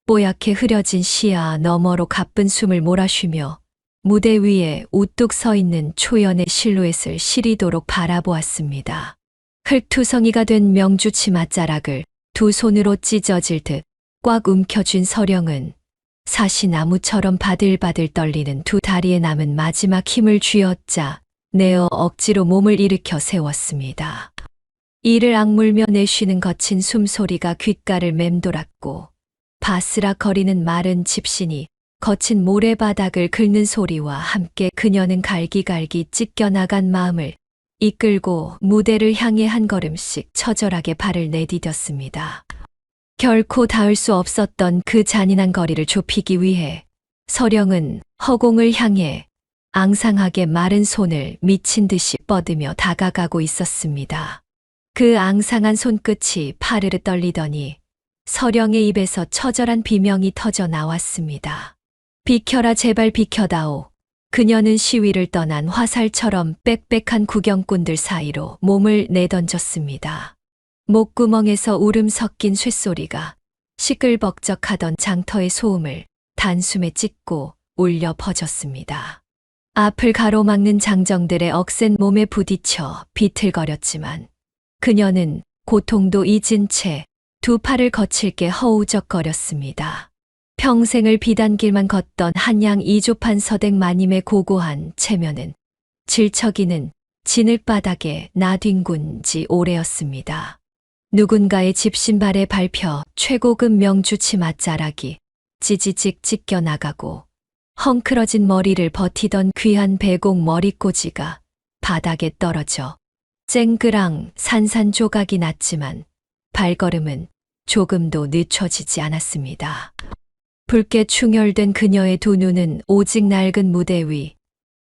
뽀얗게 흐려진 시야 너머로 가쁜 숨을 몰아쉬며 무대 위에 우뚝 서 있는 초연의 실루엣을 시리도록 바라보았습니다. 흙투성이가 된 명주 치맛자락을 두 손으로 찢어질 듯 꽉 움켜쥔 서령은 사시나무처럼 바들바들 떨리는 두 다리에 남은 마지막 힘을 쥐어짜 내어 억지로 몸을 일으켜 세웠습니다. 이를 악물며 내쉬는 거친 숨소리가 귓가를 맴돌았고 바스락거리는 마른 집신이 거친 모래바닥을 긁는 소리와 함께 그녀는 갈기갈기 찢겨나간 마음을 이끌고 무대를 향해 한 걸음씩 처절하게 발을 내디뎠습니다. 결코 닿을 수 없었던 그 잔인한 거리를 좁히기 위해 서령은 허공을 향해 앙상하게 마른 손을 미친 듯이 뻗으며 다가가고 있었습니다. 그 앙상한 손끝이 파르르 떨리더니 서령의 입에서 처절한 비명이 터져 나왔습니다. 비켜라 제발 비켜다오. 그녀는 시위를 떠난 화살처럼 빽빽한 구경꾼들 사이로 몸을 내던졌습니다. 목구멍에서 울음 섞인 쇳소리가 시끌벅적하던 장터의 소음을 단숨에 찢고 울려 퍼졌습니다. 앞을 가로막는 장정들의 억센 몸에 부딪혀 비틀거렸지만 그녀는 고통도 잊은 채 두 팔을 거칠게 허우적거렸습니다. 평생을 비단길만 걷던 한양 이조판 서댁 마님의 고고한 체면은 질척이는 진흙바닥에 나뒹군 지 오래였습니다. 누군가의 집신발에 밟혀 최고급 명주 치맛자락이 찌지직 찢겨나가고 헝클어진 머리를 버티던 귀한 배곡 머리꼬지가 바닥에 떨어져 쨍그랑 산산조각이 났지만 발걸음은 조금도 늦춰지지 않았습니다. 붉게 충혈된 그녀의 두 눈은 오직 낡은 무대 위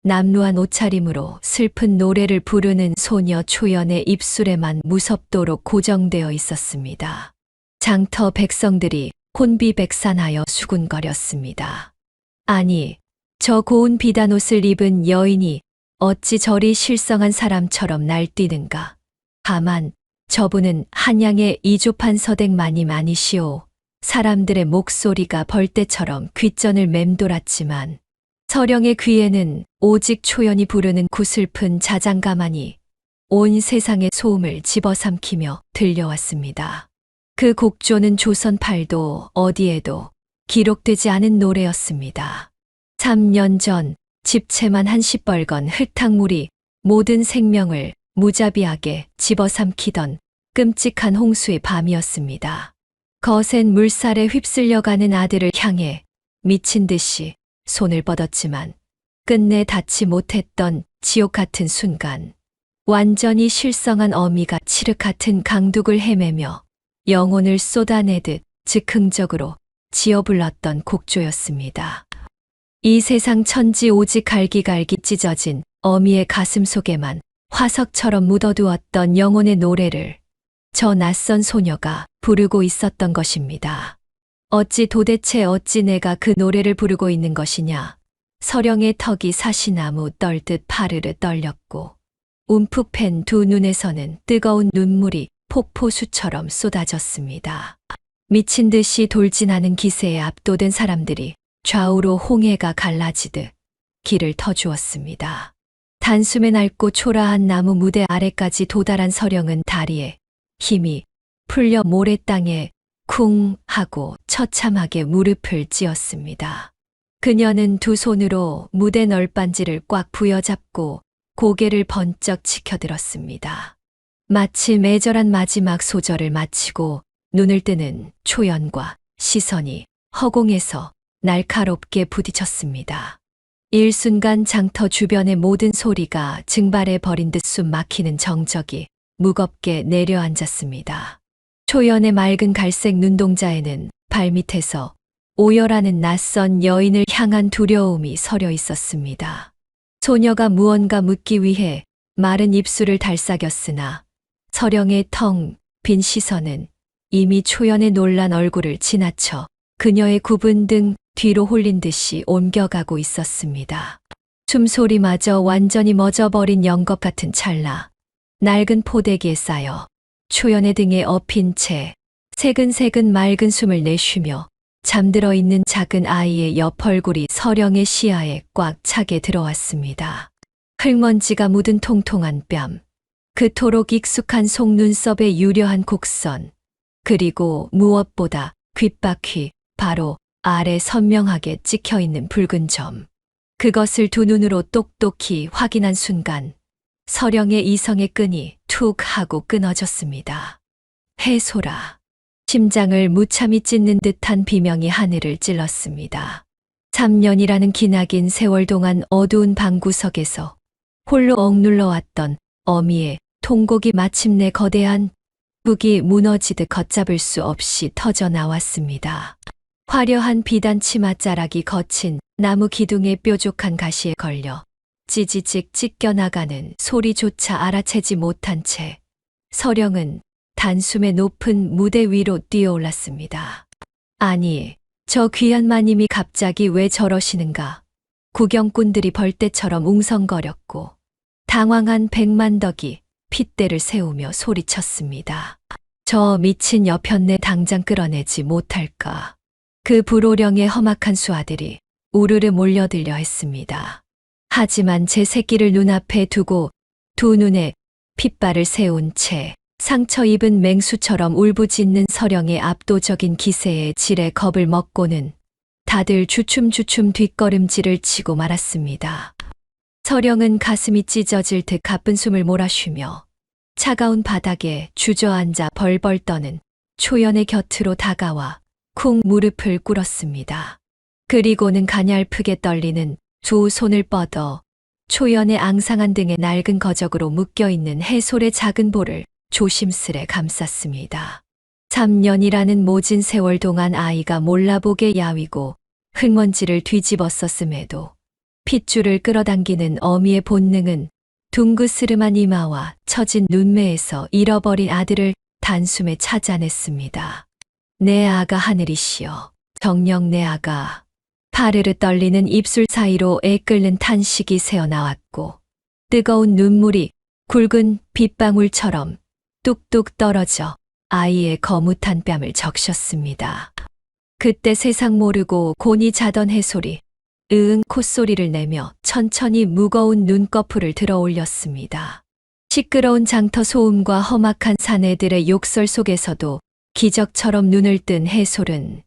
남루한 옷차림으로 슬픈 노래를 부르는 소녀 초연의 입술에만 무섭도록 고정되어 있었습니다. 장터 백성들이 혼비백산하여 수군거렸습니다. 아니, 저 고운 비단옷을 입은 여인이 어찌 저리 실성한 사람처럼 날뛰는가. 다만 저분은 한양의 이조판 서댁 마님 아니시오. 사람들의 목소리가 벌떼처럼 귓전을 맴돌았지만 서령의 귀에는 오직 초연이 부르는 구슬픈 자장가만이 온 세상의 소음을 집어삼키며 들려왔습니다. 그 곡조는 조선팔도 어디에도 기록되지 않은 노래였습니다. 3년 전 집채만 한 시뻘건 흙탕물이 모든 생명을 무자비하게 집어삼키던 끔찍한 홍수의 밤이었습니다. 거센 물살에 휩쓸려가는 아들을 향해 미친 듯이 손을 뻗었지만 끝내 닿지 못했던 지옥 같은 순간, 완전히 실성한 어미가 칠흑 같은 강둑을 헤매며 영혼을 쏟아내듯 즉흥적으로 지어불렀던 곡조였습니다. 이 세상 천지 오직 갈기갈기 찢어진 어미의 가슴 속에만 화석처럼 묻어두었던 영혼의 노래를 저 낯선 소녀가 부르고 있었던 것입니다. 도대체 어찌 내가 그 노래를 부르고 있는 것이냐. 서령의 턱이 사시나무 떨듯 파르르 떨렸고 움푹 팬 두 눈에서는 뜨거운 눈물이 폭포수처럼 쏟아졌습니다. 미친 듯이 돌진하는 기세에 압도된 사람들이 좌우로 홍해가 갈라지듯 길을 터주었습니다. 단숨에 낡고 초라한 나무 무대 아래까지 도달한 서령은 다리에 힘이 풀려 모래땅에 쿵 하고 처참하게 무릎을 찧었습니다. 그녀는 두 손으로 무대 널빤지를 꽉 부여잡고 고개를 번쩍 치켜들었습니다. 마치 매절한 마지막 소절을 마치고 눈을 뜨는 초연과 시선이 허공에서 날카롭게 부딪혔습니다. 일순간 장터 주변의 모든 소리가 증발해 버린 듯 숨 막히는 정적이 무겁게 내려앉았습니다. 초연의 맑은 갈색 눈동자에는 발밑에서 오열하는 낯선 여인을 향한 두려움이 서려 있었습니다. 소녀가 무언가 묻기 위해 마른 입술을 달싹였으나 서령의 텅 빈 시선은 이미 초연의 놀란 얼굴을 지나쳐 그녀의 굽은 등 뒤로 홀린 듯이 옮겨가고 있었습니다. 숨소리마저 완전히 멎어버린 영겁 같은 찰나 낡은 포대기에 쌓여 초연의 등에 엎인 채 새근새근 맑은 숨을 내쉬며 잠들어 있는 작은 아이의 옆 얼굴이 서령의 시야에 꽉 차게 들어왔습니다. 흙먼지가 묻은 통통한 뺨, 그토록 익숙한 속눈썹의 유려한 곡선, 그리고 무엇보다 귓바퀴 바로 아래 선명하게 찍혀있는 붉은 점. 그것을 두 눈으로 똑똑히 확인한 순간 서령의 이성의 끈이 툭 하고 끊어졌습니다. 해소라. 심장을 무참히 찢는 듯한 비명이 하늘을 찔렀습니다. 3년이라는 기나긴 세월 동안 어두운 방구석에서 홀로 억눌러 왔던 어미의 통곡이 마침내 거대한 북이 무너지듯 걷잡을 수 없이 터져 나왔습니다. 화려한 비단 치맛자락이 거친 나무 기둥의 뾰족한 가시에 걸려 찌지직 찢겨나가는 소리조차 알아채지 못한 채 서령은 단숨에 높은 무대 위로 뛰어올랐습니다. 아니, 저 귀한 마님이 갑자기 왜 저러시는가? 구경꾼들이 벌떼처럼 웅성거렸고 당황한 백만덕이 핏대를 세우며 소리쳤습니다. 저 미친 여편네 당장 끌어내지 못할까? 그 불호령의 험악한 수하들이 우르르 몰려들려 했습니다. 하지만 제 새끼를 눈앞에 두고 두 눈에 핏발을 세운 채 상처 입은 맹수처럼 울부짖는 서령의 압도적인 기세에 지레 겁을 먹고는 다들 주춤주춤 뒷걸음질을 치고 말았습니다. 서령은 가슴이 찢어질 듯 가쁜 숨을 몰아쉬며 차가운 바닥에 주저앉아 벌벌 떠는 초연의 곁으로 다가와 쿵 무릎을 꿇었습니다. 그리고는 가냘프게 떨리는 두 손을 뻗어 초연의 앙상한 등에 낡은 거적으로 묶여있는 해솔의 작은 볼을 조심스레 감쌌습니다. 3년이라는 모진 세월 동안 아이가 몰라보게 야위고 흙먼지를 뒤집었었음에도 핏줄을 끌어당기는 어미의 본능은 둥그스름한 이마와 처진 눈매에서 잃어버린 아들을 단숨에 찾아냈습니다. 내 아가 하늘이시여, 정녕 내 아가. 파르르 떨리는 입술 사이로 애끓는 탄식이 새어나왔고 뜨거운 눈물이 굵은 빗방울처럼 뚝뚝 떨어져 아이의 거뭇한 뺨을 적셨습니다. 그때 세상 모르고 곤히 자던 해솔이 으응 콧소리를 내며 천천히 무거운 눈꺼풀을 들어 올렸습니다. 시끄러운 장터 소음과 험악한 사내들의 욕설 속에서도 기적처럼 눈을 뜬 해솔은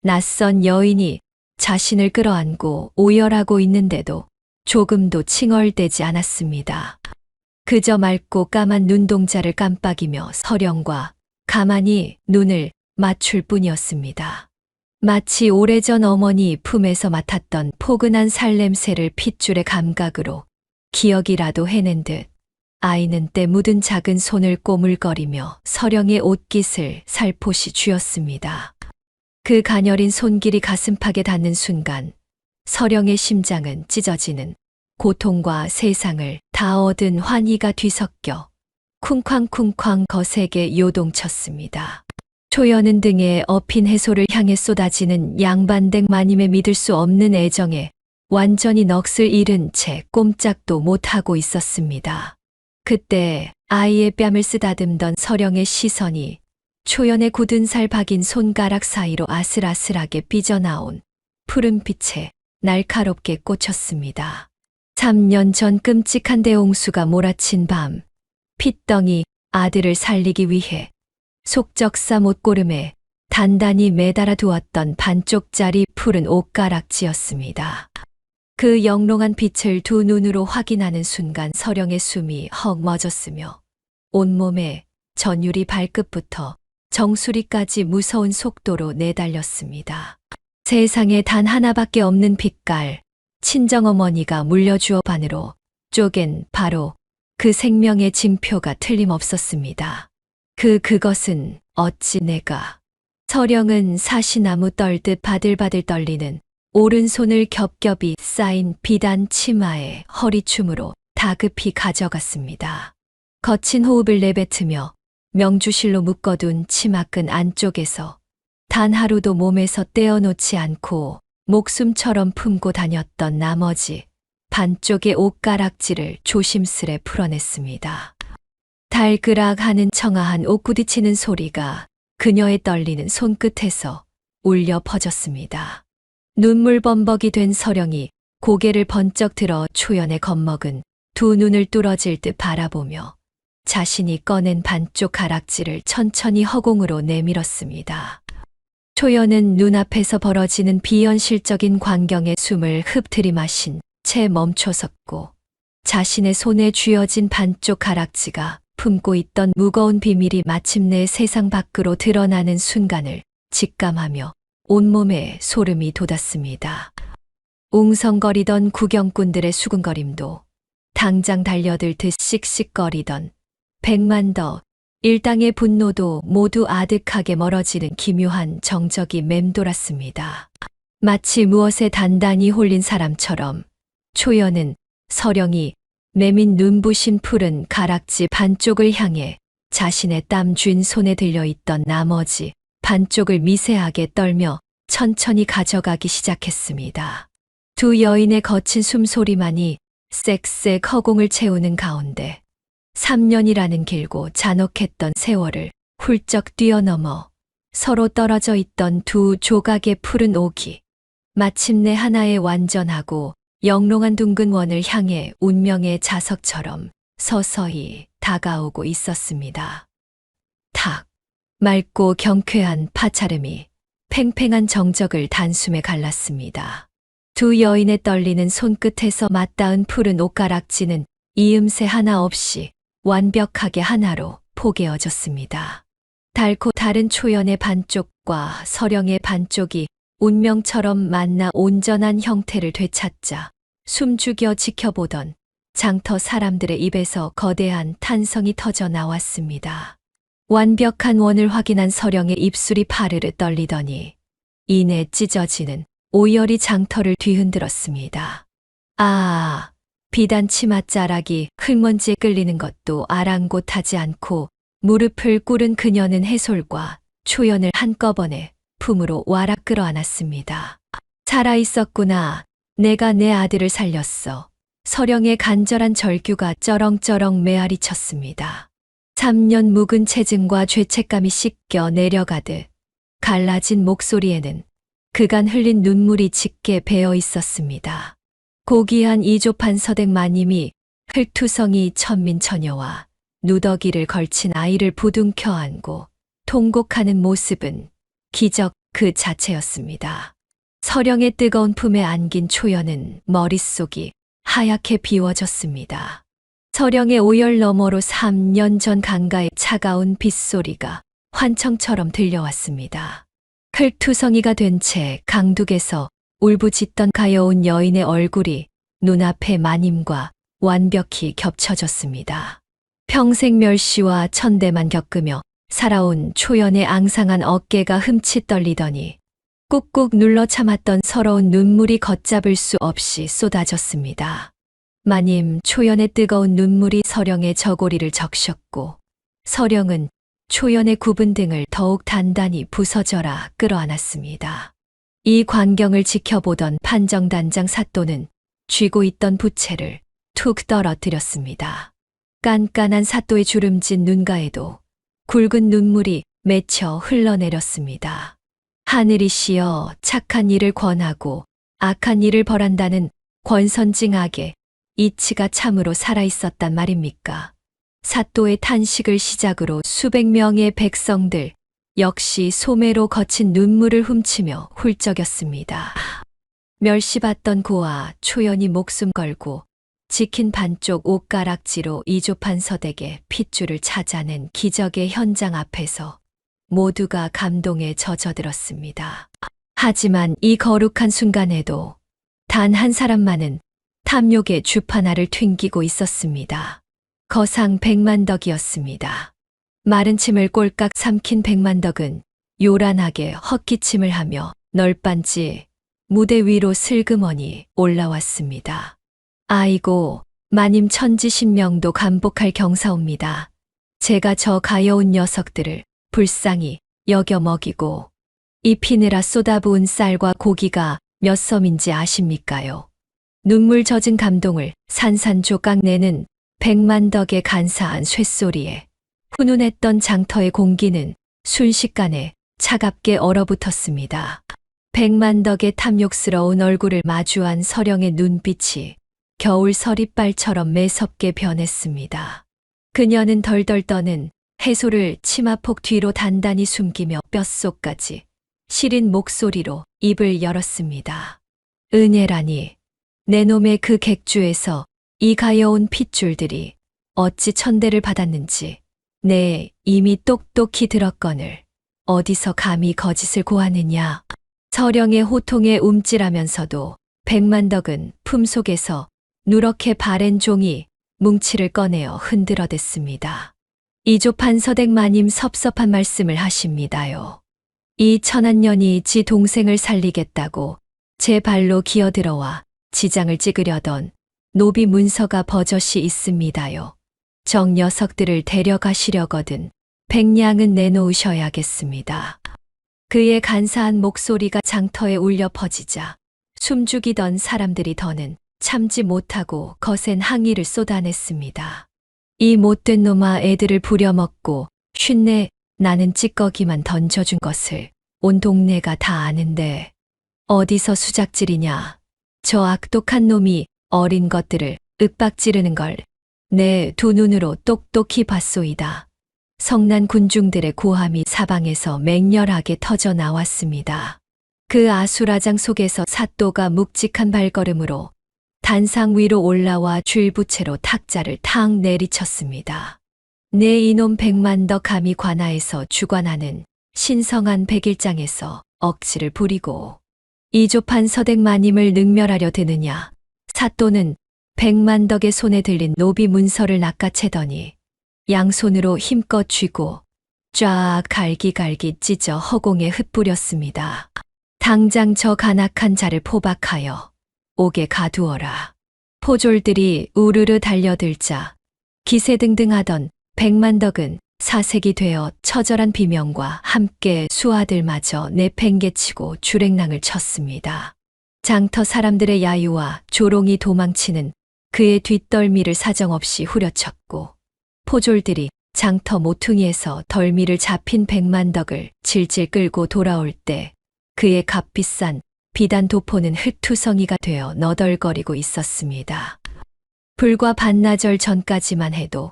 낯선 여인이 자신을 끌어안고 오열하고 있는데도 조금도 칭얼대지 않았습니다. 그저 맑고 까만 눈동자를 깜빡이며 서령과 가만히 눈을 맞출 뿐이었습니다. 마치 오래전 어머니 품에서 맡았던 포근한 살냄새를 핏줄의 감각으로 기억이라도 해낸 듯 아이는 때 묻은 작은 손을 꼬물거리며 서령의 옷깃을 살포시 쥐었습니다. 그 가녀린 손길이 가슴팍에 닿는 순간 서령의 심장은 찢어지는 고통과 세상을 다 얻은 환희가 뒤섞여 쿵쾅쿵쾅 거세게 요동쳤습니다. 초연은 등에 엎인 해솔을 향해 쏟아지는 양반댁 마님의 믿을 수 없는 애정에 완전히 넋을 잃은 채 꼼짝도 못하고 있었습니다. 그때 아이의 뺨을 쓰다듬던 서령의 시선이 초연의 굳은 살 박인 손가락 사이로 아슬아슬하게 삐져나온 푸른빛에 날카롭게 꽂혔습니다. 3년 전 끔찍한 대홍수가 몰아친 밤, 핏덩이 아들을 살리기 위해 속적사 못고름에 단단히 매달아 두었던 반쪽짜리 푸른 옷가락지였습니다. 그 영롱한 빛을 두 눈으로 확인하는 순간 서령의 숨이 헉 멎었으며 온몸에 전율이 발끝부터 정수리까지 무서운 속도로 내달렸습니다. 세상에 단 하나밖에 없는 빛깔, 친정어머니가 물려주어 반으로 쪼갠 바로 그 생명의 징표가 틀림없었습니다. 그것은 어찌 내가. 서령은 사시나무 떨듯 바들바들 떨리는 오른손을 겹겹이 쌓인 비단 치마에 허리춤으로 다급히 가져갔습니다. 거친 호흡을 내뱉으며 명주실로 묶어둔 치마끈 안쪽에서 단 하루도 몸에서 떼어놓지 않고 목숨처럼 품고 다녔던 나머지 반쪽의 옷가락지를 조심스레 풀어냈습니다. 달그락 하는 청아한 옷부딪히는 소리가 그녀의 떨리는 손끝에서 울려 퍼졌습니다. 눈물범벅이 된 서령이 고개를 번쩍 들어 초연에 겁먹은 두 눈을 뚫어질 듯 바라보며 자신이 꺼낸 반쪽 가락지를 천천히 허공으로 내밀었습니다. 초연은 눈앞에서 벌어지는 비현실적인 광경에 숨을 흡 들이마신 채 멈춰섰고 자신의 손에 쥐어진 반쪽 가락지가 품고 있던 무거운 비밀이 마침내 세상 밖으로 드러나는 순간을 직감하며 온몸에 소름이 돋았습니다. 웅성거리던 구경꾼들의 수군거림도 당장 달려들듯 씩씩거리던 백만더 일당의 분노도 모두 아득하게 멀어지는 기묘한 정적이 맴돌았습니다. 마치 무엇에 단단히 홀린 사람처럼 초연은 서령이 내민 눈부신 푸른 가락지 반쪽을 향해 자신의 땀 쥔 손에 들려있던 나머지 반쪽을 미세하게 떨며 천천히 가져가기 시작했습니다. 두 여인의 거친 숨소리만이 쌕쌕 허공을 채우는 가운데 3년이라는 길고 잔혹했던 세월을 훌쩍 뛰어넘어 서로 떨어져 있던 두 조각의 푸른 옥이 마침내 하나의 완전하고 영롱한 둥근 원을 향해 운명의 자석처럼 서서히 다가오고 있었습니다. 탁! 맑고 경쾌한 파차름이 팽팽한 정적을 단숨에 갈랐습니다. 두 여인의 떨리는 손끝에서 맞닿은 푸른 옷가락지는 이음새 하나 없이 완벽하게 하나로 포개어졌습니다. 달고 다른 초연의 반쪽과 서령의 반쪽이 운명처럼 만나 온전한 형태를 되찾자 숨죽여 지켜보던 장터 사람들의 입에서 거대한 탄성이 터져 나왔습니다. 완벽한 원을 확인한 서령의 입술이 파르르 떨리더니 이내 찢어지는 오열이 장터를 뒤흔들었습니다. 아, 비단 치맛자락이 흙먼지에 끌리는 것도 아랑곳하지 않고 무릎을 꿇은 그녀는 해솔과 초연을 한꺼번에 품으로 와락 끌어안았습니다. 살아있었구나. 내가 내 아들을 살렸어. 서령의 간절한 절규가 쩌렁쩌렁 메아리 쳤습니다. 3년 묵은 체증과 죄책감이 씻겨 내려가듯 갈라진 목소리에는 그간 흘린 눈물이 짙게 배어 있었습니다. 고귀한 이조판 서댁 마님이 흙투성이 천민처녀와 누더기를 걸친 아이를 부둥켜 안고 통곡하는 모습은 기적 그 자체였습니다. 서령의 뜨거운 품에 안긴 초연은 머릿속이 하얗게 비워졌습니다. 서령의 오열 너머로 3년 전 강가의 차가운 빗소리가 환청처럼 들려왔습니다. 흙투성이가 된 채 강둑에서 울부짖던 가여운 여인의 얼굴이 눈앞의 마님과 완벽히 겹쳐졌습니다. 평생 멸시와 천대만 겪으며 살아온 초연의 앙상한 어깨가 흠칫 떨리더니 꾹꾹 눌러 참았던 서러운 눈물이 걷잡을 수 없이 쏟아졌습니다. 마님 초연의 뜨거운 눈물이 서령의 저고리를 적셨고 서령은 초연의 굽은 등을 더욱 단단히 부서져라 끌어안았습니다. 이 광경을 지켜보던 판정단장 사또는 쥐고 있던 부채를 툭 떨어뜨렸습니다. 깐깐한 사또의 주름진 눈가에도 굵은 눈물이 맺혀 흘러내렸습니다. 하늘이시여 착한 일을 권하고 악한 일을 벌한다는 권선징악의 이치가 참으로 살아있었단 말입니까? 사또의 탄식을 시작으로 수백 명의 백성들 역시 소매로 거친 눈물을 훔치며 훌쩍였습니다. 멸시받던 고아 초연이 목숨 걸고 지킨 반쪽 옷가락지로 이조판 서댁의 핏줄을 찾아낸 기적의 현장 앞에서 모두가 감동에 젖어들었습니다. 하지만 이 거룩한 순간에도 단 한 사람만은 탐욕의 주파나를 튕기고 있었습니다. 거상 백만덕이었습니다. 마른 침을 꼴깍 삼킨 백만덕은 요란하게 헛기침을 하며 널빤지 무대 위로 슬그머니 올라왔습니다. 아이고, 마님 천지신명도 감복할 경사옵니다. 제가 저 가여운 녀석들을 불쌍히 여겨 먹이고 이 피느라 쏟아부은 쌀과 고기가 몇 섬인지 아십니까요? 눈물 젖은 감동을 산산조각 내는 백만덕의 간사한 쇳소리에 훈훈했던 장터의 공기는 순식간에 차갑게 얼어붙었습니다. 백만덕의 탐욕스러운 얼굴을 마주한 서령의 눈빛이 겨울 서리빨처럼 매섭게 변했습니다. 그녀는 덜덜 떠는 해소를 치마폭 뒤로 단단히 숨기며 뼛속까지 시린 목소리로 입을 열었습니다. 은혜라니, 내 놈의 그 객주에서 이 가여운 핏줄들이 어찌 천대를 받았는지 내 이미 똑똑히 들었거늘 어디서 감히 거짓을 고하느냐. 서령의 호통에 움찔하면서도 백만덕은 품속에서 누렇게 바랜 종이 뭉치를 꺼내어 흔들어댔습니다. 이조판 서댁마님 섭섭한 말씀을 하십니다요. 이 천한년이 지 동생을 살리겠다고 제 발로 기어들어와 지장을 찍으려던 노비 문서가 버젓이 있습니다요. 정 녀석들을 데려가시려거든 백냥은 내놓으셔야겠습니다. 그의 간사한 목소리가 장터에 울려 퍼지자 숨죽이던 사람들이 더는 참지 못하고 거센 항의를 쏟아냈습니다. 이 못된 놈아 애들을 부려먹고 쉰내 나는 찌꺼기만 던져준 것을 온 동네가 다 아는데 어디서 수작질이냐. 저 악독한 놈이 어린 것들을 윽박지르는 걸 내 두 눈으로 똑똑히 봤소이다. 성난 군중들의 고함이 사방에서 맹렬하게 터져 나왔습니다. 그 아수라장 속에서 사또가 묵직한 발걸음으로 단상 위로 올라와 줄부채로 탁자를 탁 내리쳤습니다. 내 이놈 백만덕 감히 관아에서 주관하는 신성한 백일장에서 억지를 부리고 이조판 서댁마님을 능멸하려 드느냐. 사또는 백만덕의 손에 들린 노비 문서를 낚아채더니 양손으로 힘껏 쥐고 쫙 갈기갈기 찢어 허공에 흩뿌렸습니다. 당장 저 간악한 자를 포박하여 옥에 가두어라. 포졸들이 우르르 달려들자 기세등등하던 백만덕은 사색이 되어 처절한 비명과 함께 수하들마저 내팽개치고 주랭랑을 쳤습니다. 장터 사람들의 야유와 조롱이 도망치는 그의 뒷덜미를 사정없이 후려쳤고 포졸들이 장터 모퉁이에서 덜미를 잡힌 백만덕을 질질 끌고 돌아올 때 그의 값비싼 비단 도포는 흙투성이가 되어 너덜거리고 있었습니다. 불과 반나절 전까지만 해도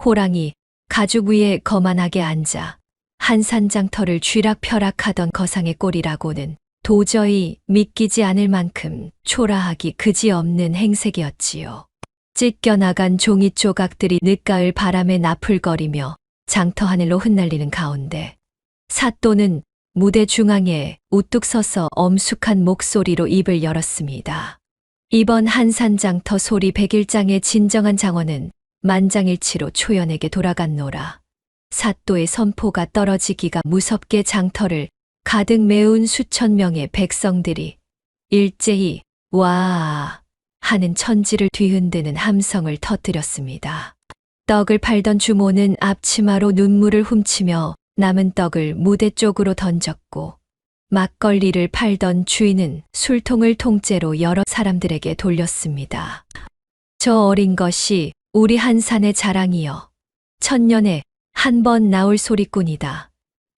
호랑이 가죽 위에 거만하게 앉아 한산장터를 쥐락펴락하던 거상의 꼴이라고는 도저히 믿기지 않을 만큼 초라하기 그지없는 행색이었지요. 찢겨나간 종이 조각들이 늦가을 바람에 나풀거리며 장터 하늘로 흩날리는 가운데 사또는 무대 중앙에 우뚝 서서 엄숙한 목소리로 입을 열었습니다. 이번 한산장터 소리 백일장의 진정한 장원은 만장일치로 초연에게 돌아갔노라. 사또의 선포가 떨어지기가 무섭게 장터를 가득 메운 수천 명의 백성들이 일제히 와 하는 천지를 뒤흔드는 함성을 터뜨렸습니다. 떡을 팔던 주모는 앞치마로 눈물을 훔치며 남은 떡을 무대 쪽으로 던졌고 막걸리를 팔던 주인은 술통을 통째로 여러 사람들에게 돌렸습니다. 저 어린 것이 우리 한산의 자랑이여. 천년에 한 번 나올 소리꾼이다.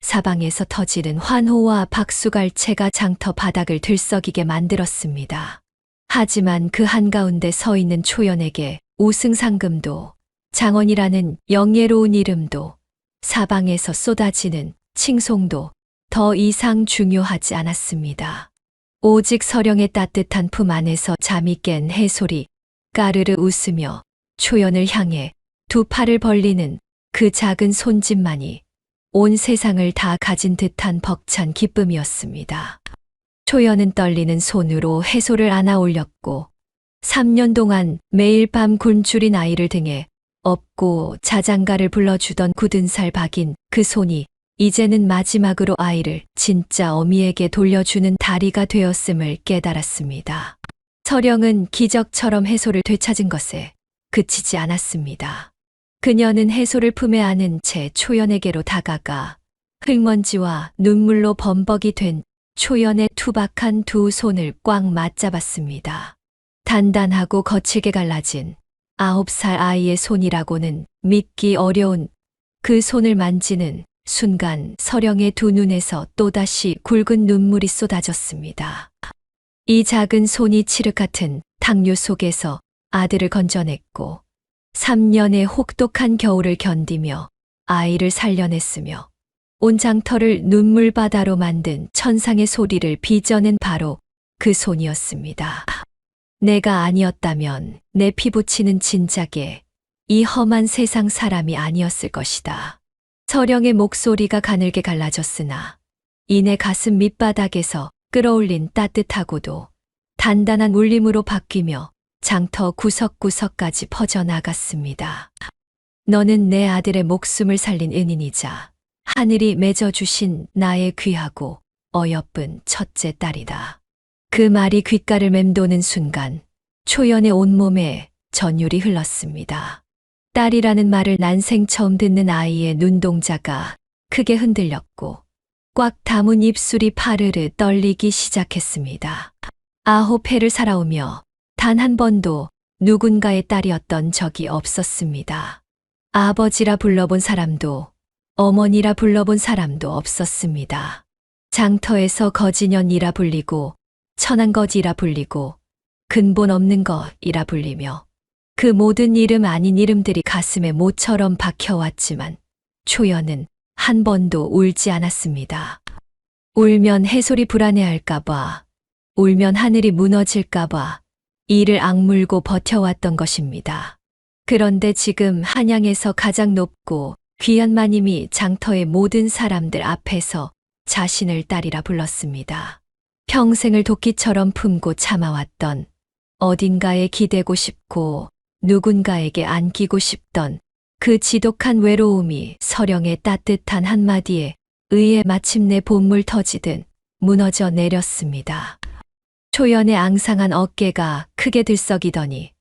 사방에서 터지는 환호와 박수갈채가 장터 바닥을 들썩이게 만들었습니다. 하지만 그 한가운데 서 있는 초연에게 우승상금도 장원이라는 영예로운 이름도 사방에서 쏟아지는 칭송도 더 이상 중요하지 않았습니다. 오직 서령의 따뜻한 품 안에서 잠이 깬 해솔이 까르르 웃으며 초연을 향해 두 팔을 벌리는 그 작은 손짓만이 온 세상을 다 가진 듯한 벅찬 기쁨이었습니다. 초연은 떨리는 손으로 해솔을 안아 올렸고 3년 동안 매일 밤 굶주린 아이를 등에 업고 자장가를 불러주던 굳은 살 박인 그 손이 이제는 마지막으로 아이를 진짜 어미에게 돌려주는 다리가 되었음을 깨달았습니다. 서령은 기적처럼 해소를 되찾은 것에 그치지 않았습니다. 그녀는 해소를 품에 안은 채 초연에게로 다가가 흙먼지와 눈물로 범벅이 된 초연의 투박한 두 손을 꽉 맞잡았습니다. 단단하고 거칠게 갈라진 9살 아이의 손이라고는 믿기 어려운 그 손을 만지는 순간 서령의 두 눈에서 또다시 굵은 눈물이 쏟아졌습니다. 이 작은 손이 칠흑 같은 당뇨 속에서 아들을 건져냈고 3년의 혹독한 겨울을 견디며 아이를 살려냈으며 온 장터를 눈물바다로 만든 천상의 소리를 빚어낸 바로 그 손이었습니다. 내가 아니었다면 내 피부치는 진작에 이 험한 세상 사람이 아니었을 것이다. 서령의 목소리가 가늘게 갈라졌으나 이내 가슴 밑바닥에서 끌어올린 따뜻하고도 단단한 울림으로 바뀌며 장터 구석구석까지 퍼져나갔습니다. 너는 내 아들의 목숨을 살린 은인이자 하늘이 맺어주신 나의 귀하고 어여쁜 첫째 딸이다. 그 말이 귓가를 맴도는 순간 초연의 온몸에 전율이 흘렀습니다. 딸이라는 말을 난생 처음 듣는 아이의 눈동자가 크게 흔들렸고 꽉 담은 입술이 파르르 떨리기 시작했습니다. 9회를 살아오며 단 한 번도 누군가의 딸이었던 적이 없었습니다. 아버지라 불러본 사람도 어머니라 불러본 사람도 없었습니다. 장터에서 거지년이라 불리고 천한거지라 불리고 근본 없는 것이라 불리며 그 모든 이름 아닌 이름들이 가슴에 모처럼 박혀왔지만 초연은 한 번도 울지 않았습니다. 울면 해솔이 불안해할까봐, 울면 하늘이 무너질까봐 이를 악물고 버텨왔던 것입니다. 그런데 지금 한양에서 가장 높고 귀한 마님이 장터의 모든 사람들 앞에서 자신을 딸이라 불렀습니다. 평생을 도끼처럼 품고 참아왔던, 어딘가에 기대고 싶고 누군가에게 안기고 싶던 그 지독한 외로움이 서령의 따뜻한 한마디에 의해 마침내 봇물 터지듯 무너져 내렸습니다. 초연의 앙상한 어깨가 크게 들썩이더니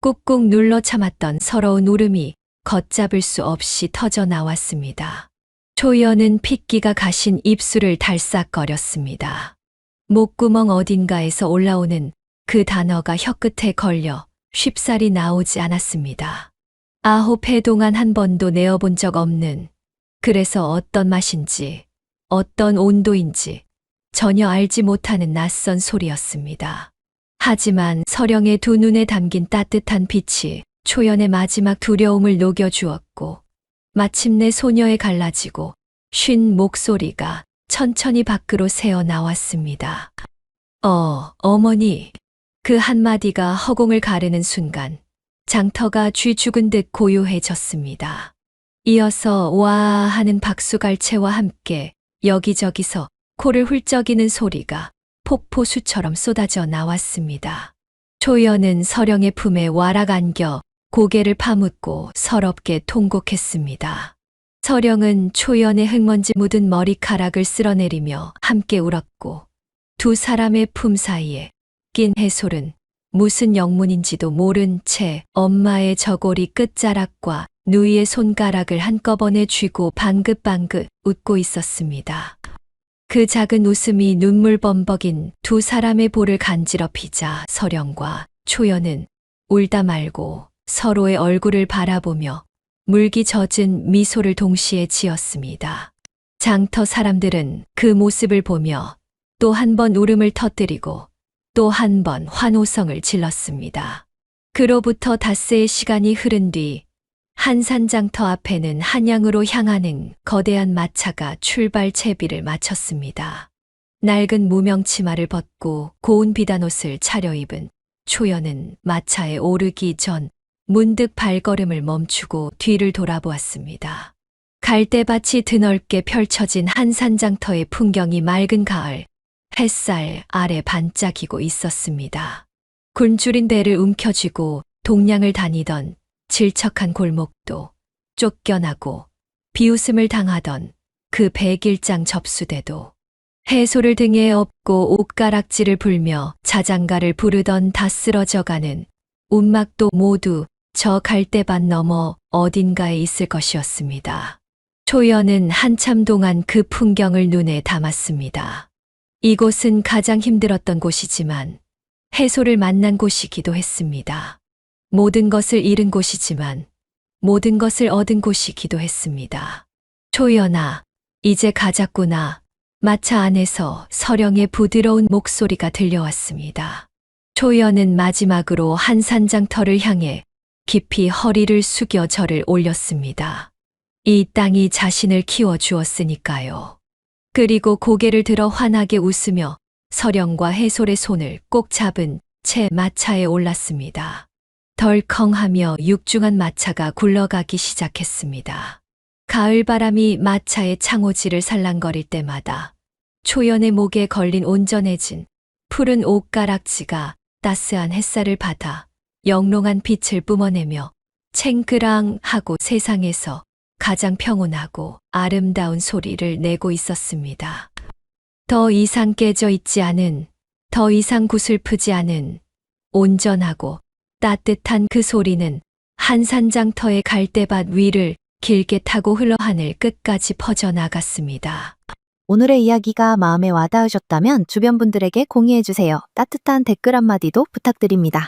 꾹꾹 눌러 참았던 서러운 울음이 걷잡을 수 없이 터져 나왔습니다. 초연은 핏기가 가신 입술을 달싹거렸습니다. 목구멍 어딘가에서 올라오는 그 단어가 혀끝에 걸려 쉽사리 나오지 않았습니다. 9회 동안 한 번도 내어본 적 없는, 그래서 어떤 맛인지, 어떤 온도인지 전혀 알지 못하는 낯선 소리였습니다. 하지만 서령의 두 눈에 담긴 따뜻한 빛이 초연의 마지막 두려움을 녹여주었고 마침내 소녀의 갈라지고 쉰 목소리가 천천히 밖으로 새어 나왔습니다. 어머니. 그 한마디가 허공을 가르는 순간 장터가 쥐 죽은 듯 고요해졌습니다. 이어서 와 하는 박수갈채와 함께 여기저기서 코를 훌쩍이는 소리가 폭포수처럼 쏟아져 나왔습니다. 초연은 서령의 품에 와락 안겨 고개를 파묻고 서럽게 통곡했습니다. 서령은 초연의 흙먼지 묻은 머리카락을 쓸어내리며 함께 울었고 두 사람의 품 사이에 낀 해솔은 무슨 영문인지도 모른 채 엄마의 저고리 끝자락과 누이의 손가락을 한꺼번에 쥐고 방긋방긋 웃고 있었습니다. 그 작은 웃음이 눈물 범벅인 두 사람의 볼을 간지럽히자 서령과 초연은 울다 말고 서로의 얼굴을 바라보며 물기 젖은 미소를 동시에 지었습니다. 장터 사람들은 그 모습을 보며 또 한 번 울음을 터뜨리고 또 한 번 환호성을 질렀습니다. 그로부터 닷새의 시간이 흐른 뒤 한산장터 앞에는 한양으로 향하는 거대한 마차가 출발 채비를 마쳤습니다. 낡은 무명치마를 벗고 고운 비단옷을 차려입은 초연은 마차에 오르기 전 문득 발걸음을 멈추고 뒤를 돌아보았습니다. 갈대밭이 드넓게 펼쳐진 한산장터의 풍경이 맑은 가을 햇살 아래 반짝이고 있었습니다. 굶주린 배를 움켜쥐고 동량을 다니던 질척한 골목도 쫓겨나고 비웃음을 당하던 그 백일장 접수대도 해소를 등에 업고 옷가락질을 불며 자장가를 부르던 다 쓰러져가는 움막도 모두 저 갈대밭 너머 어딘가에 있을 것이었습니다. 초연은 한참 동안 그 풍경을 눈에 담았습니다. 이곳은 가장 힘들었던 곳이지만 해소를 만난 곳이기도 했습니다. 모든 것을 잃은 곳이지만 모든 것을 얻은 곳이기도 했습니다. 초연아, 이제 가자꾸나. 마차 안에서 서령의 부드러운 목소리가 들려왔습니다. 초연은 마지막으로 한산장터를 향해 깊이 허리를 숙여 절을 올렸습니다. 이 땅이 자신을 키워주었으니까요. 그리고 고개를 들어 환하게 웃으며 서령과 해솔의 손을 꼭 잡은 채 마차에 올랐습니다. 덜컹하며 육중한 마차가 굴러가기 시작했습니다. 가을바람이 마차의 창호지를 살랑거릴 때마다 초연의 목에 걸린 온전해진 푸른 옷가락지가 따스한 햇살을 받아 영롱한 빛을 뿜어내며 챙그랑 하고 세상에서 가장 평온하고 아름다운 소리를 내고 있었습니다. 더 이상 깨져 있지 않은, 더 이상 구슬프지 않은 온전하고 따뜻한 그 소리는 한산장터의 갈대밭 위를 길게 타고 흘러 하늘 끝까지 퍼져나갔습니다. 오늘의 이야기가 마음에 와닿으셨다면 주변 분들에게 공유해주세요. 따뜻한 댓글 한마디도 부탁드립니다.